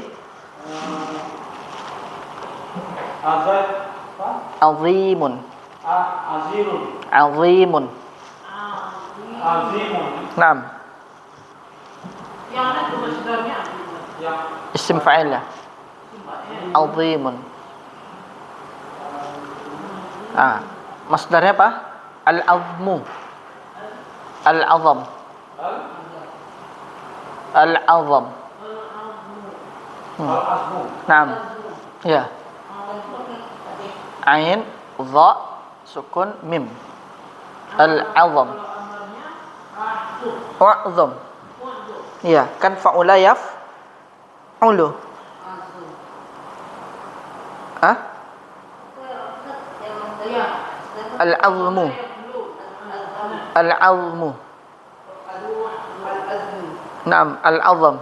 azad Azimun. azirun Azimun. azimun Naam. Yang ada tugas sebenarnya. yang Isim fa'il lah. Azimun. Masdarnya apa? Al-azmu. Al-azam. Al-azam. al-azmu Naam. Ya. Ain, dha, sukun, mim. Al-azam. Wa'zam. Iya, kan fa'ula yaf'ulu. Al-azmu. Al-azmu. Naam, al-azam.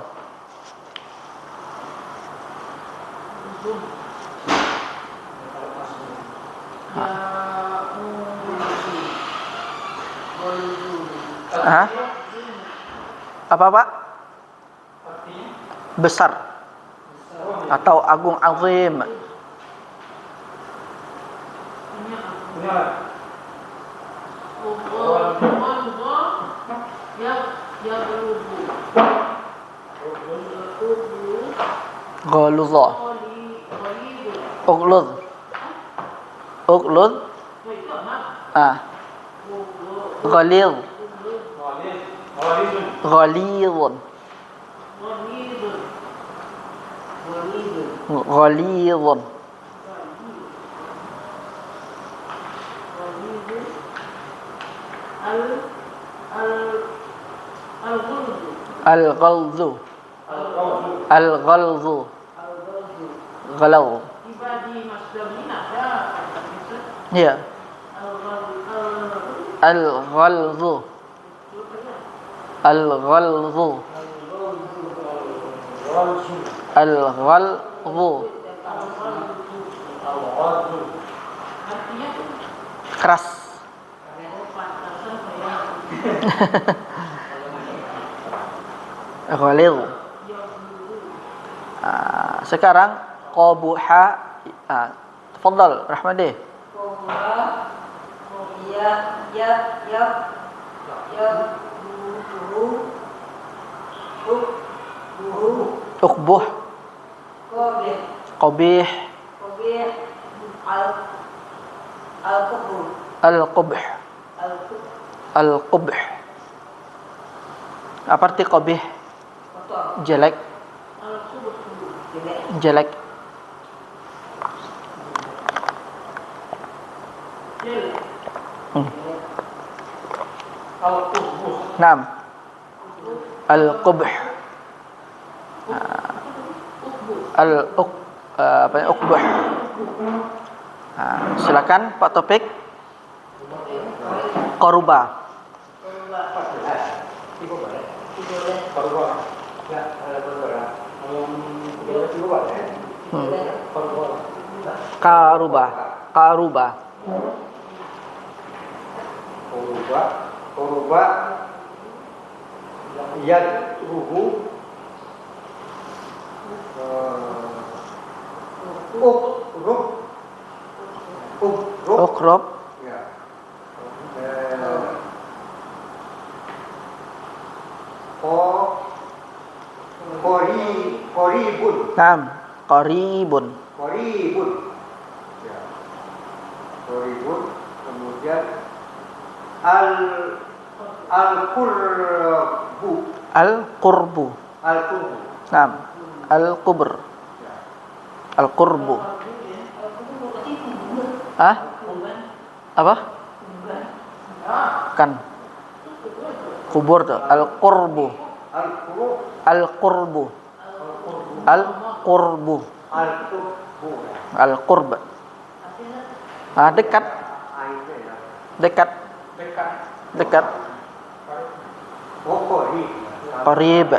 Apa Pak? Besar atau agung, azim. Ghaludha. Uglud. Uglud. Ghalidh. Ghalidhun. Ghalidhun. Al-ghalzu. Al-ghalzu. Ghalau. Tiba di masdar ini ada kata itu. Iya. Al Al-ghalzu. Al-ghalzu. Al-ghalzu. artinya Keras. pantasan saya Ghalil. Sekarang qabuha. Tafadhal Rahmadi. Uqbuh. Qabih. Al-qubh. Al-qubh. Apa arti qabih? Jelek. Jelek. Naam. Al-qubh. Uqbuh. Silakan Pak Topik. Qaruba. Qaruba. Qaruba. Koruba yadruhu Uqrub. ya. Koribun. Naam. Qaribun. Koribun. Ya. Koribun. Kemudian al-qurbu. Al-qurbu. Al-qurbu. Naam. Al-qubr. Al-qurbu. Hah? Apa? Kan. Kubur tuh. Al-qurbu. Al-qurbu. Al-qurbu. Al-qurbu. Al-qurbu. Al-qurb. Dekat. Dekat. Dekat. Korib. Qarib.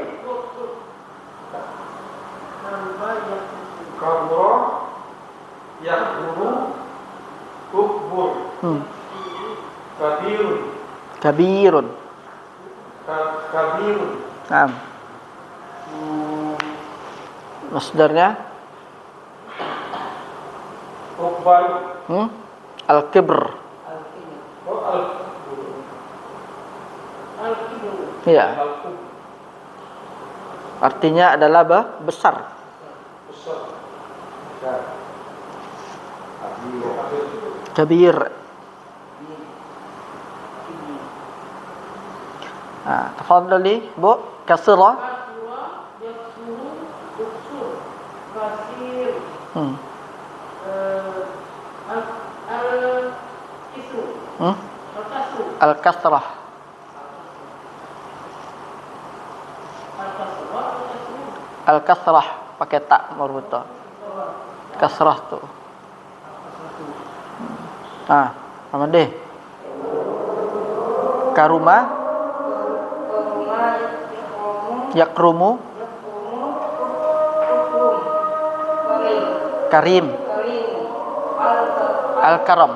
Kaburo yakburu ukbur kabirun Kabirun. kabirun Naam. Masdarnya ukbal al-kibr. Iya. Artinya adalah besar. Kabir. Tafadhali Bu, kasrah. Al-kasrah. Al-kasrah pakai tak marbuta. Kasrah tu. Ramadi. Karuma. Yakrumu. Karim. Al-karam.